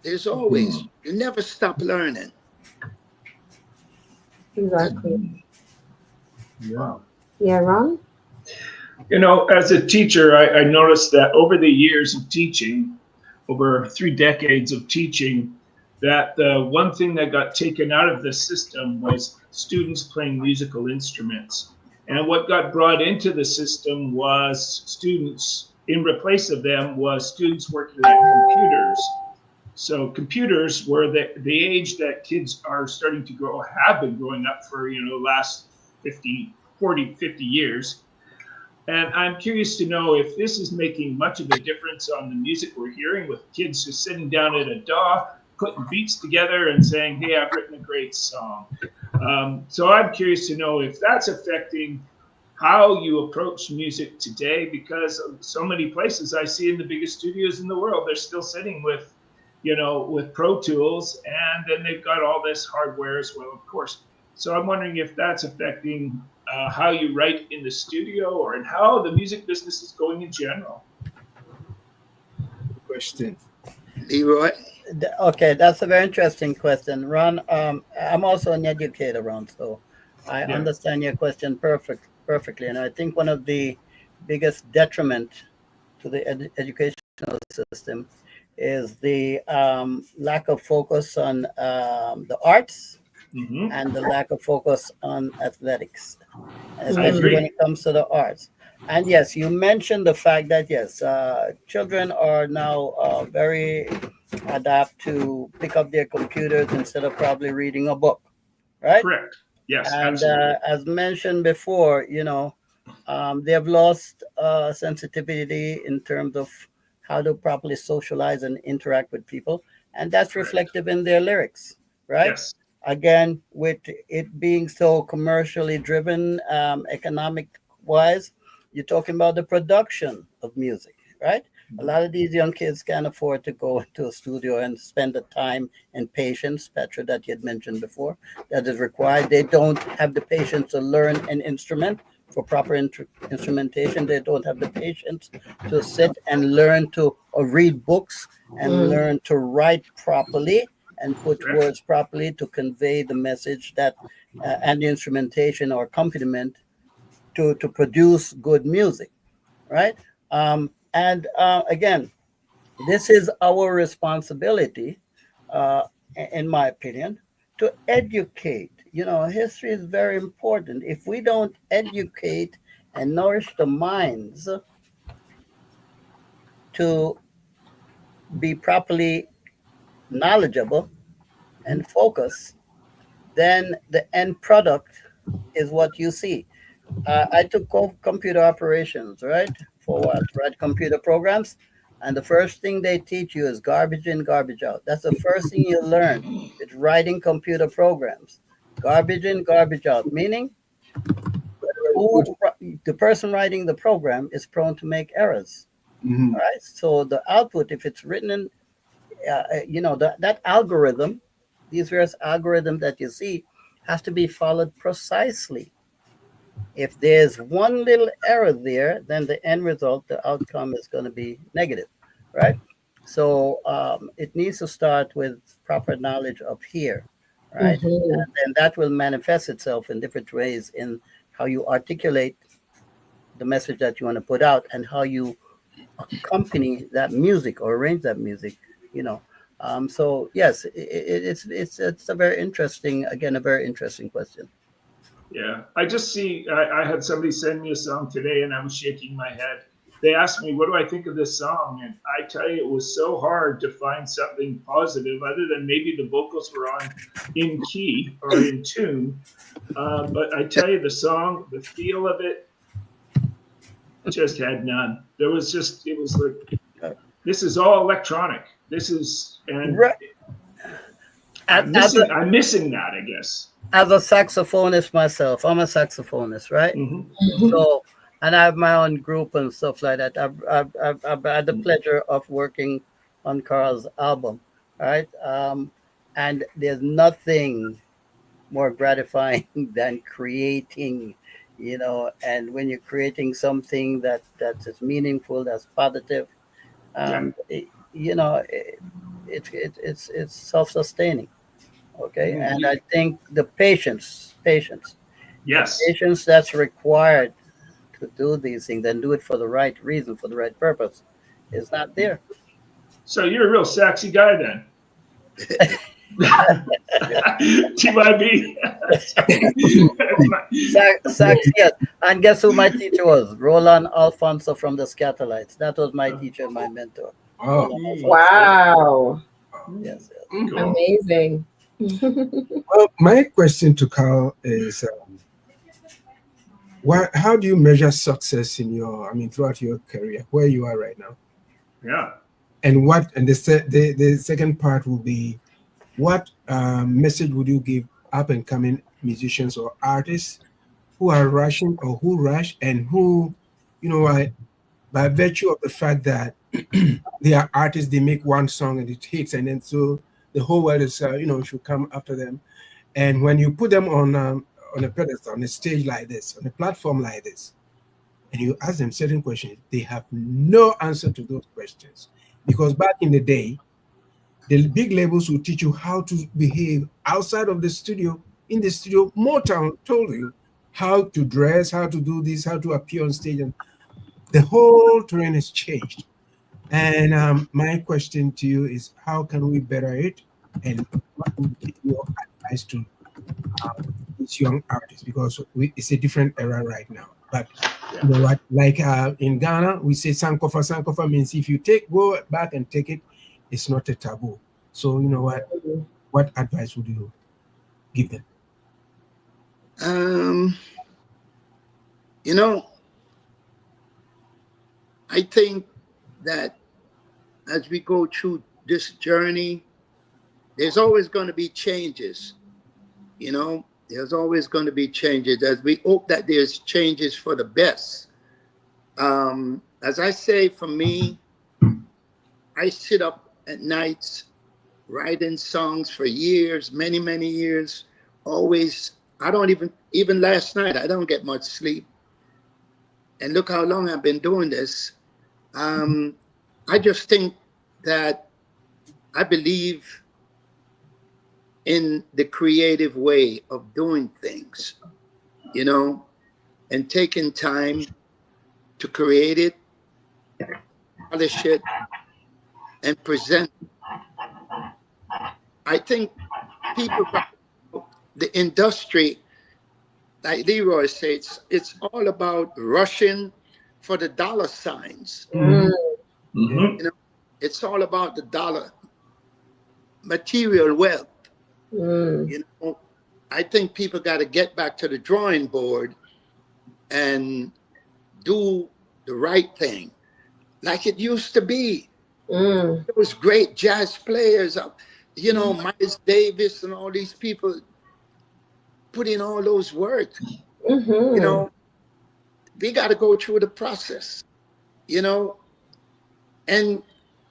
There's always. You never stop learning. Exactly. Yeah. Yeah, Ron? You know, as a teacher, I noticed that over the years of teaching, over 3 decades of teaching, that the one thing that got taken out of the system was students playing musical instruments. And what got brought into the system was students, in replace of them, was students working at computers. So computers were the age that kids are starting to grow, have been growing up for, you know, the last 50 years. And I'm curious to know if this is making much of a difference on the music we're hearing, with kids just sitting down at a DAW, putting beats together and saying, hey, I've written a great song. So I'm curious to know if that's affecting how you approach music today, because so many places I see in the biggest studios in the world, they're still sitting with, you know, with Pro Tools, and then they've got all this hardware as well, of course. So I'm wondering if that's affecting how you write in the studio, or in how the music business is going in general. Question. Leroy? Okay, that's a very interesting question, Ron. I'm also an educator, Ron, so I understand your question perfectly. And I think one of the biggest detriment to the educational system is the lack of focus on the arts and the lack of focus on athletics, especially when it comes to the arts. And yes, you mentioned the fact that yes, children are now very adapt to pick up their computers instead of probably reading a book, right? Correct. Yes, And absolutely. as mentioned before, you know, they have lost sensitivity in terms of how to properly socialize and interact with people, and that's reflective in their lyrics, right? Yes. Again, with it being so commercially driven, economic wise, you're talking about the production of music, right? A lot of these young kids can't afford to go into a studio and spend the time and patience, Petra, that you had mentioned before, that is required. They don't have the patience to learn an instrument for proper instrumentation. They don't have the patience to sit and learn to or read books and learn to write properly and put words properly to convey the message that and the instrumentation or accompaniment to produce good music, right? And again, this is our responsibility, uh, in my opinion, to educate. History is very important. If we don't educate and nourish the minds to be properly knowledgeable and focused, then the end product is what you see. I took computer operations, right? For what? Write computer programs. And the first thing they teach you is garbage in, garbage out. That's the first thing you learn with writing computer programs. Garbage in, garbage out. Meaning, the person writing the program is prone to make errors. Mhm. Right? So the output, if it's written in, that algorithm, these various algorithms that you see, has to be followed precisely. If there's one little error there, then the end result, the outcome is going to be negative, right? So it needs to start with proper knowledge of here, right? And that will manifest itself in different ways in how you articulate the message that you want to put out and how you accompany that music or arrange that music, you know. So yes, it's a very interesting, again, a very interesting question. Yeah, I just see. I had somebody send me a song today, and I was shaking my head. They asked me, "What do I think of this song?" And I tell you, it was so hard to find something positive, other than maybe the vocals were on in key or in tune. But I tell you, the song, the feel of it, just had none. There was just, it was like, this is all electronic. This is, and Right. I'm missing that, I guess. As a saxophonist myself, I'm a saxophonist, right? So, and I have my own group and stuff like that. I've had the pleasure of working on Carl's album, right? And there's nothing more gratifying than creating, and when you're creating something that is meaningful, that's positive, it's self-sustaining. Okay, and I think the Yes. patience that's required to do these things and do it for the right reason, for the right purpose, is not there. So you're a real sexy guy then. TYB. Sax, yes. And guess who my teacher was? Roland Alfonso from the Scatolites. That was my teacher, my mentor. Oh, wow. Yes. Cool. Amazing. well, my question to Carl is, how do you measure success in throughout your career, where you are right now? Yeah. And the second part will be, what message would you give up and coming musicians or artists who are rushing or who rush and who, by virtue of the fact that they are artists, they make one song and it hits, and then so the whole world is, should come after them. And when you put them on a pedestal, on a stage like this, on a platform like this, and you ask them certain questions, they have no answer to those questions. Because back in the day, the big labels will teach you how to behave outside of the studio. In the studio, Motown told you how to dress, how to do this, how to appear on stage, and the whole terrain has changed. And my question to you is, how can we better it? And what would be your advice to these young artists? Because it's a different era right now. But you know what? Like in Ghana, we say Sankofa. Sankofa means if you go back and take it, it's not a taboo. So you know what? What advice would you give them? I think that as we go through this journey, there's always going to be changes. There's always going to be changes, as we hope that there's changes for the best. As I say, for me, I sit up at nights writing songs for years, many, many years. Always, I don't even last night, I don't get much sleep. And look how long I've been doing this. I just think that I believe in the creative way of doing things, and taking time to create it, polish it, and present. I think people, the industry, like Leroy says, it's all about rushing for the dollar signs. Mm-hmm. It's all about the dollar, material wealth. I think people got to get back to the drawing board and do the right thing, like it used to be. Those great jazz players, Miles Davis and all these people put in all those work. We got to go through the process, and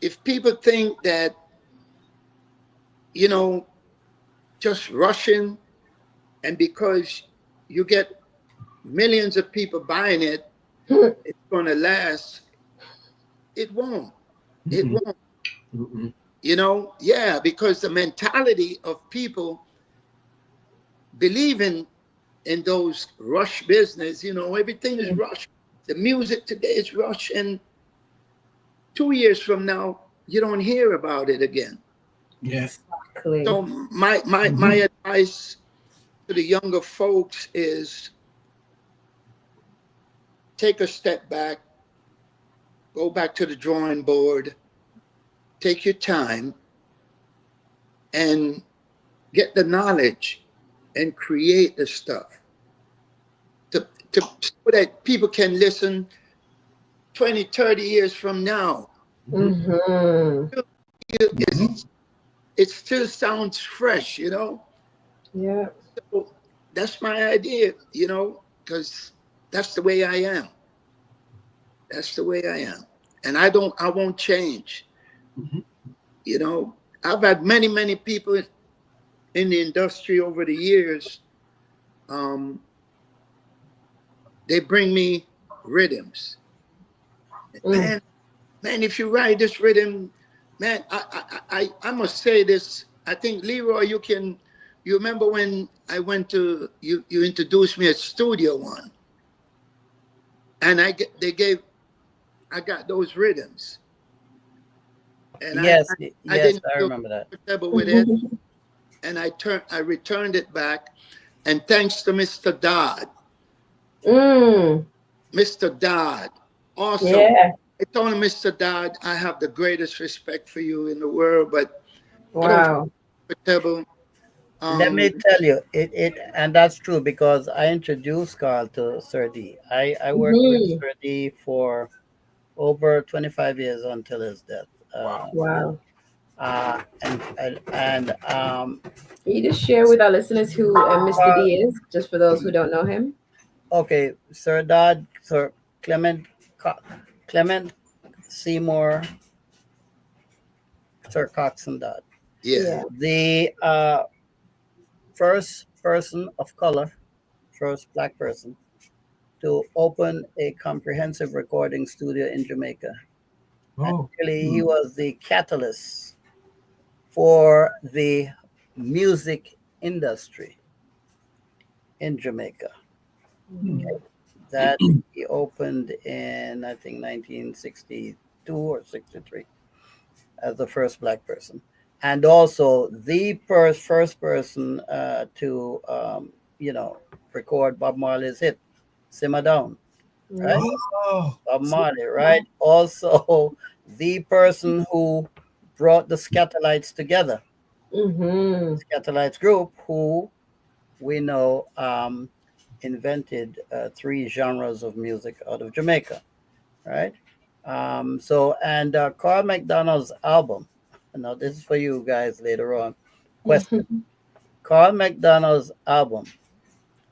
if people think that, just rushing, and because you get millions of people buying it, it's going to last. It won't. It won't. Yeah, because the mentality of people believing in those rush business, everything is rush. The music today is rush, and 2 years from now, you don't hear about it again. Yes. Exactly. So my advice to the younger folks is take a step back, go back to the drawing board, take your time, and get the knowledge and create the stuff so that people can listen 20, 30 years from now. It still sounds fresh, Yeah. So that's my idea, because that's the way I am. That's the way I am. And I won't change. I've had many, many people in the industry over the years. They bring me rhythms. Man, if you write this rhythm, man, I must say this. I think, Leroy, you remember when I went to, you introduced me at Studio One, and I got those rhythms. And Yes, I yes, didn't I feel remember that. comfortable with it, and I returned it back, and thanks to Mr. Dodd. Mr. Dodd, awesome. Yeah. I told him, Mr. Dodd, I have the greatest respect for you in the world, but I don't feel Wow. comfortable. Let me tell you, and that's true because I introduced Carl to Sir D. I worked with Sir D for over 25 years until his death. Wow. And Can you just share with our listeners who Mr. D is, just for those who don't know him? okay, Sir Clement Clement Seymour, Sir Coxon Dodd, Yeah. the first person of color, first black person to open a comprehensive recording studio in Jamaica. Oh. Actually, he was the catalyst for the music industry in Jamaica. That he opened in, I think, 1962 or 63 as the first black person. And also the first person to, record Bob Marley's hit, Simmer Down, right? Oh. Bob Marley, right? Also, the person who brought the Scatterlights together, Scatterlights group, who we know invented 3 genres of music out of Jamaica, right? Carl MacDonald's album. Now, this is for you guys later on. Question: Carl MacDonald's album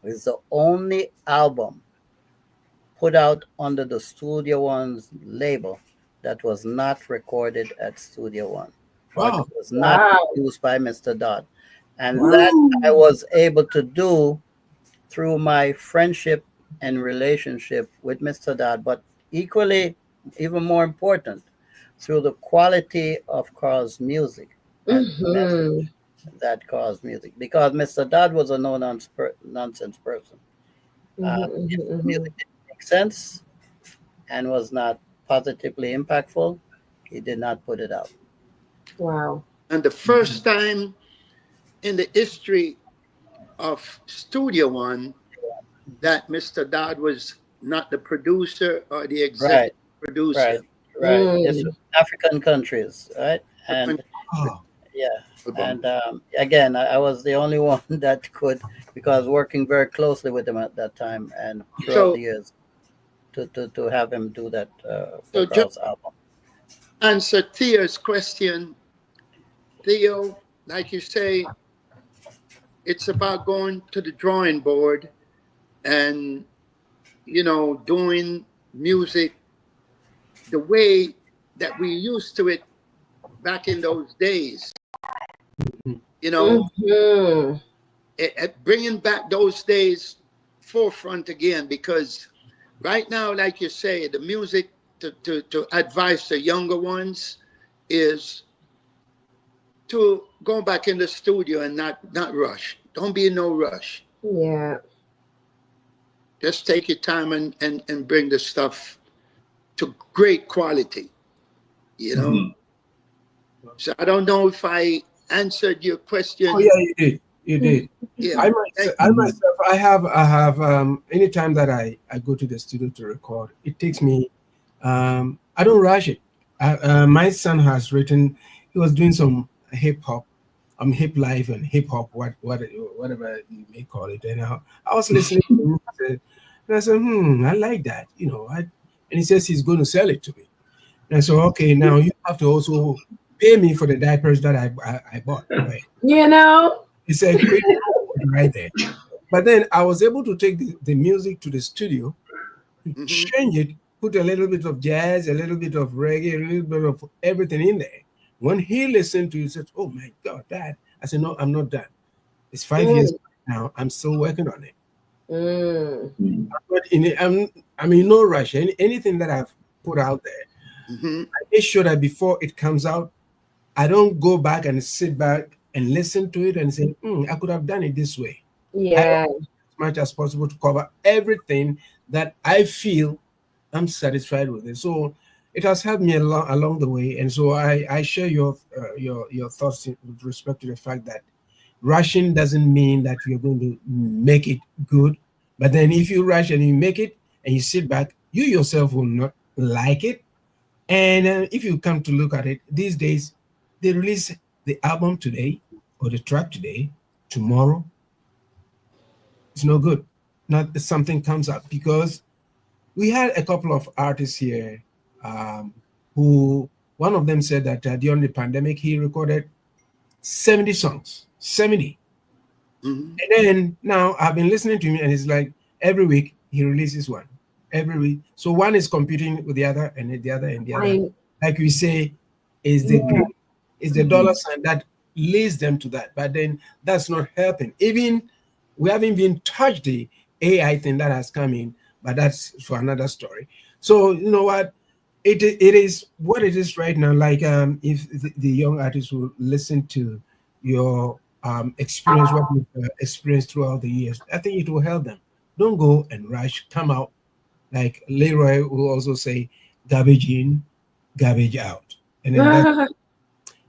is the only album put out under the Studio One's label that was not recorded at Studio One, or Wow. that was not Wow. produced by Mr. Dodd. And Wow. that I was able to do through my friendship and relationship with Mr. Dodd, but equally, even more important, through the quality of Carl's music and the message that Carl's music. Because Mr. Dodd was a no-nonsense person. If music didn't make sense and was not positively impactful, he did not put it out. Wow. And the first time in the history of Studio One that Mr. Dodd was not the producer or the executive producer. Right. It's African countries, right? And Oh. yeah, and again, I was the only one that could, because working very closely with him at that time and throughout the years, to have him do that for Carl's album. Answer Theo's question. Theo, like you say, it's about going to the drawing board and, you know, doing music the way that we used to it back in those days. You know, bringing back those days forefront again, because right now, like you say, the music to advise the younger ones is to go back in the studio and not rush. Don't be in no rush. Yeah. Just take your time and bring the stuff to great quality, you know? So I don't know if I answered your question. Oh yeah, you did. You did. Yeah. I myself, I have anytime that I go to the studio to record, it takes me, I don't rush it. My son has written, he was doing some hip hop, hip life and hip hop, whatever you may call it. And I was listening to him and I said, I like that, you know. And he says he's going to sell it to me. And I said, okay, now you have to also pay me for the diapers that I bought. Right? You know? He said, right there. But then I was able to take the music to the studio, change it, put a little bit of jazz, a little bit of reggae, a little bit of everything in there. When he listened to it, he said, oh my God, Dad. I said, no, I'm not done. It's 5 years now. I'm still working on it. But I'm in no rush. Anything that I've put out there, I make sure that before it comes out, I don't go back and sit back and listen to it and say, I could have done it this way. Yeah. As much as possible to cover everything that I feel I'm satisfied with it. So it has helped me along the way. And so I share your thoughts with respect to the fact that rushing doesn't mean that you're going to make it good. But then if you rush and you make it and you sit back, you yourself will not like it. And if you come to look at it, these days, they release the album today or the track today, tomorrow, it's no good. Not if something comes up, because we had a couple of artists here who, one of them said that during the pandemic, he recorded 70 songs, 70. And then now I've been listening to him and it's like every week he releases one, every week. So one is competing with the other and the other and the other. Like we say, is the dollar sign that leads them to that. But then that's not helping. Even we haven't even touched the AI thing that has come in, but that's for another story. So you know what? It is what it is right now. Like if the young artists will listen to your experience, what you've experienced throughout the years, I think it will help them. Don't go and rush. Come out. Like Leroy will also say, garbage in, garbage out. And then that's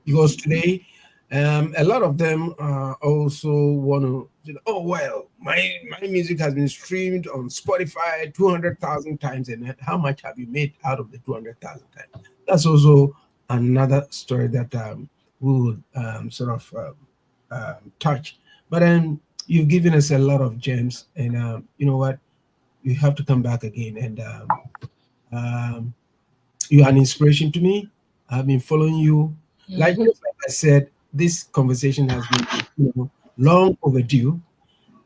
because today, a lot of them also want to, oh, well, my music has been streamed on Spotify 200,000 times. And how much have you made out of the 200,000 times? That's also another story that we would sort of touch. But you've given us a lot of gems. And you know what? You have to come back again. And you are an inspiration to me. I've been following you. Like I said, this conversation has been long overdue.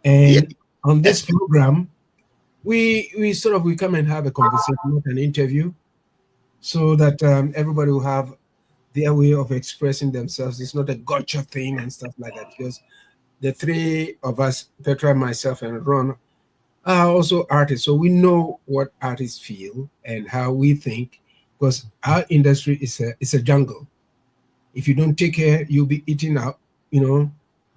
And on this program, we come and have a conversation, not an interview, so that everybody will have their way of expressing themselves. It's not a gotcha thing and stuff like that. Because the three of us, Petraa, myself, and Ron, are also artists, so we know what artists feel and how we think. Because our industry is a jungle. If you don't take care, you'll be eaten up,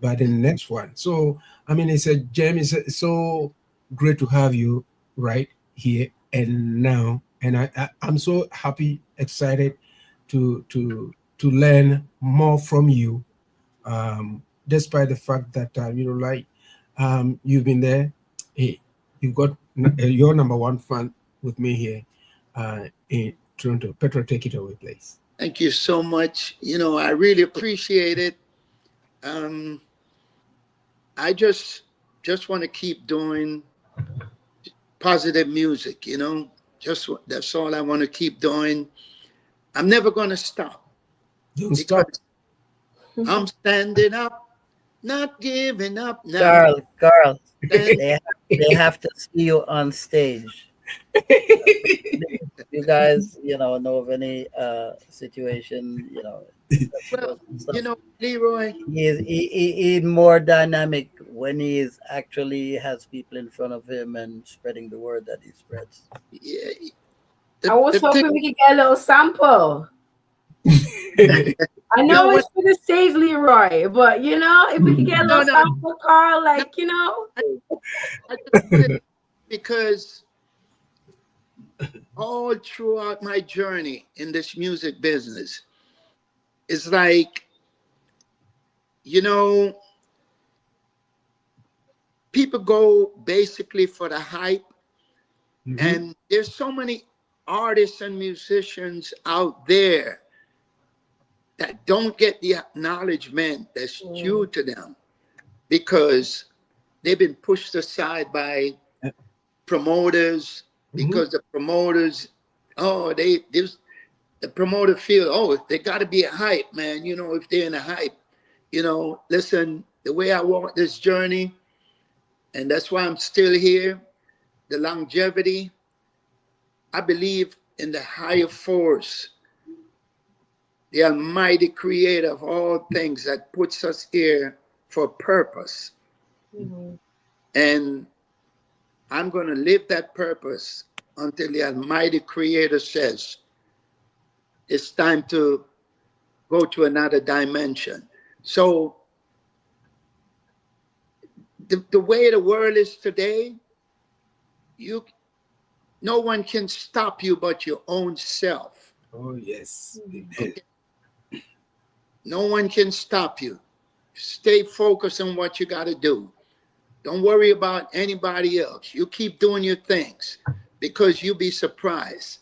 by the next one. So I mean, it's a gem. It's so great to have you right here and now, and I'm so happy, excited to learn more from you, despite the fact that you've been there. Hey, you've got your number one fan with me here in Toronto. Petraa, take it away, please. Thank you so much. I really appreciate it. I just want to keep doing positive music, that's all I want to keep doing. I'm never going to stop. Don't stop. I'm standing up, not giving up now. Girl, they have to see you on stage. You guys, know of any situation, Well, Leroy, he's more dynamic when he actually has people in front of him and spreading the word that he spreads. yeah, I was hoping we could get a little sample. I know it's for the stage, Leroy, but if we could get a little sample, Carl, I just put it because all throughout my journey in this music business, it's like, people go basically for the hype. Mm-hmm. And there's so many artists and musicians out there that don't get the acknowledgement that's due to them because they've been pushed aside by promoters, because the promoters, the promoter feel, they got to be a hype, man. If they're in a hype, listen, the way I walk this journey, and that's why I'm still here, the longevity, I believe in the higher force, the almighty creator of all things that puts us here for purpose. Mm-hmm. And I'm going to live that purpose until the almighty creator says, it's time to go to another dimension. So the way the world is today, no one can stop you but your own self. Oh, yes. Okay? No one can stop you. Stay focused on what you got to do. Don't worry about anybody else. You keep doing your things because you'll be surprised.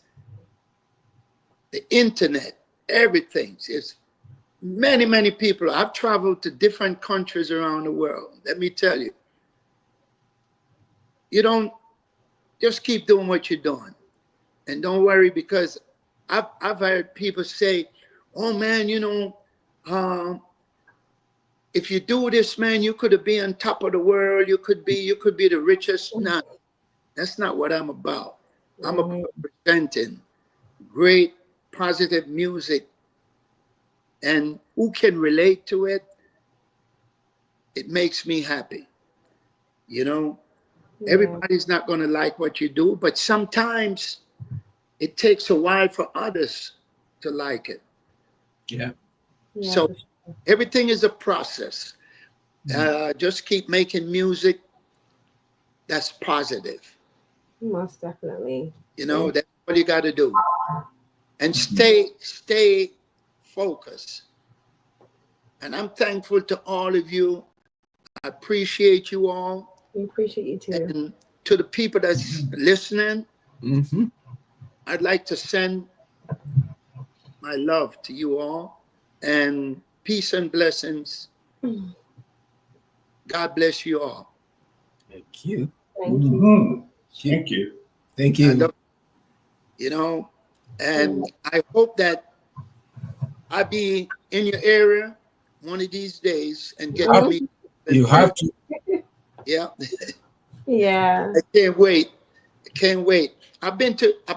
The internet, everything. It's many, many people. I've traveled to different countries around the world. Let me tell you. You don't just keep doing what you're doing. And don't worry, because I've heard people say, oh man, if you do this, man, you could be on top of the world. You could be the richest. No, that's not what I'm about. I'm about presenting great, positive music, and who can relate to it, it makes me happy. Everybody's not going to like what you do, but sometimes it takes a while for others to like it. Yeah. So everything is a process. Just keep making music that's positive. Most definitely. That's what you got to do. And stay focused. And I'm thankful to all of you. I appreciate you all. We appreciate you too. And to the people that's listening, I'd like to send my love to you all and peace and blessings. God bless you all. Thank you. Thank you. Thank you. Thank you. And I hope that I'll be in your area one of these days and get to meet. You have to. Yeah. Yeah. I can't wait. Can't wait. I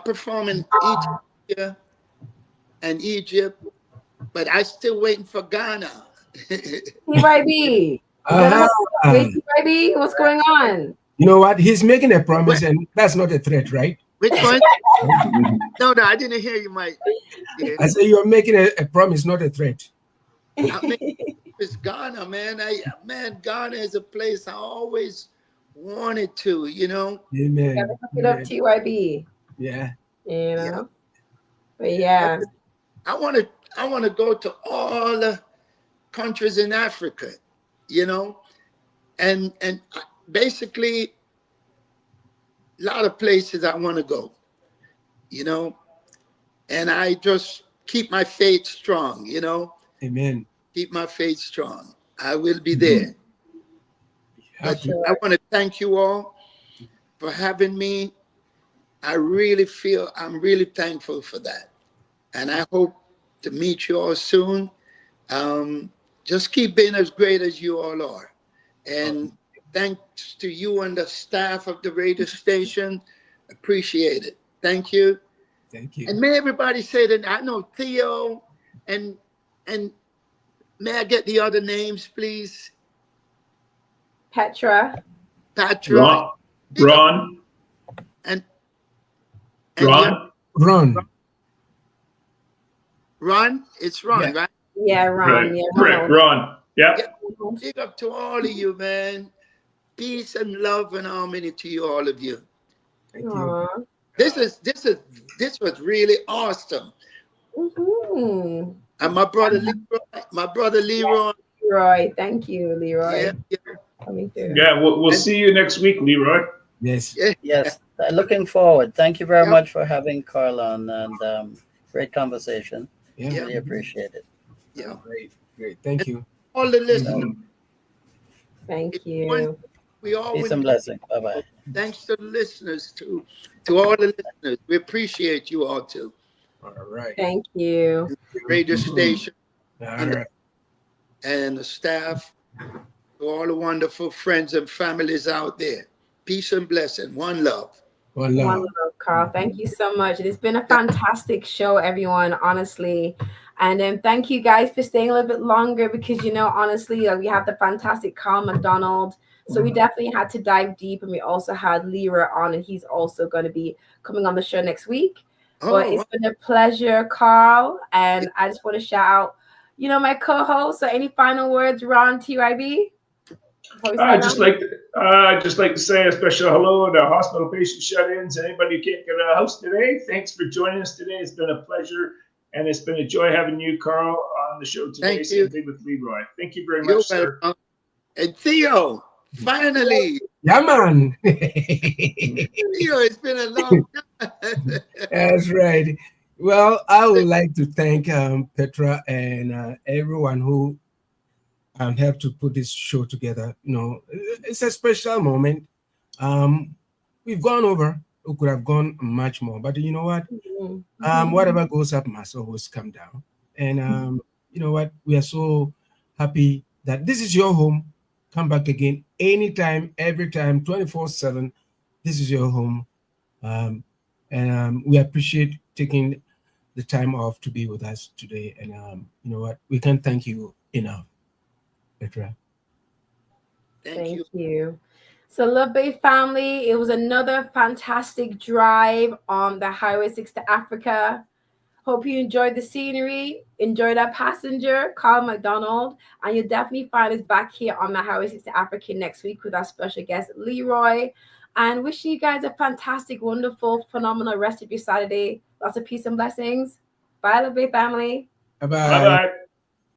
perform in Ethiopia and Egypt, but I still waiting for Ghana. TYB. TYB, what's going on? You know what? He's making a promise, and that's not a threat, right? Which one? No, I didn't hear you, Mike. Yeah. I say you're making a promise, not a threat. I mean, it's Ghana, man. Ghana is a place I always wanted to, you know. Amen. Gotta hook it up, TYB. Yeah. You know. But yeah. I want to go to all the countries in Africa, you know, and basically a lot of places I want to go, you know, and I just keep my faith strong, you know. Amen. Keep my faith strong. I will be there. But I want to thank you all for having me. I'm really thankful for that. And I hope to meet you all soon. Just keep being as great as you all are. And thanks to you and the staff of the radio station. Appreciate it. Thank you. Thank you. And may everybody say that. I know Theo and may I get the other names, please? Petraa. Ron. And Ron. Ron? It's Ron, right? Yeah, Ron. Right. Yeah, Correct, Ron. Yeah. Big up to all of you, man. Peace and love and harmony to you, all of you. Thank you. This was really awesome. Mm-hmm. And my brother Leroy. Leroy, thank you, Leroy. Yeah. Coming through. Yeah, we'll see you next week, Leroy. Yes. Yes. Looking forward. Thank you very much for having Carl on, and great conversation. Yeah. Really appreciate it. Yeah. Great. Thank you. All the listeners. Thank you. We all Peace and blessing. Bye-bye. Thanks to the listeners, to all the listeners. We appreciate you all too. All right. Thank you. The radio station All and the staff, to all the wonderful friends and families out there. Peace and blessing. One love. One love. One love, Carl. Thank you so much. It's been a fantastic show, everyone, honestly. And then thank you guys for staying a little bit longer because, you know, honestly, we have the fantastic Carl MacDonald. So we definitely had to dive deep. And we also had Leroy on, and he's also going to be coming on the show next week. But it's been a pleasure, Carl. And I just want to shout out, you know, my co-host. So any final words, Ron, TYB? I'd just like to say a special hello to hospital patient shut-ins. Anybody who can't get out of the house today, thanks for joining us today. It's been a pleasure, and it's been a joy having you, Carl, on the show today. Thank you. Same thing with Leroy. Thank you very much, sir. And Theo, finally. Yeah, man. Theo, it's been a long time. That's right. Well, I would like to thank Petraa and everyone who helped to put this show together. You know, it's a special moment. We've gone over. We could have gone much more, but you know what? Whatever goes up must always come down. And you know what? We are so happy that this is your home. Come back again anytime, every time, 24/7. This is your home. And we appreciate taking the time off to be with us today. And you know what? We can't thank you enough, Petraa. Thank you. you. So, Love Bay family, it was another fantastic drive on the Highway 6 to Africa. Hope you enjoyed the scenery, enjoyed our passenger, Carl MacDonald, and you'll definitely find us back here on the Highway 6 to Africa next week with our special guest, Leroy. And wishing you guys a fantastic, wonderful, phenomenal rest of your Saturday. Lots of peace and blessings. Bye, Love Bay family. Bye-bye. Bye-bye.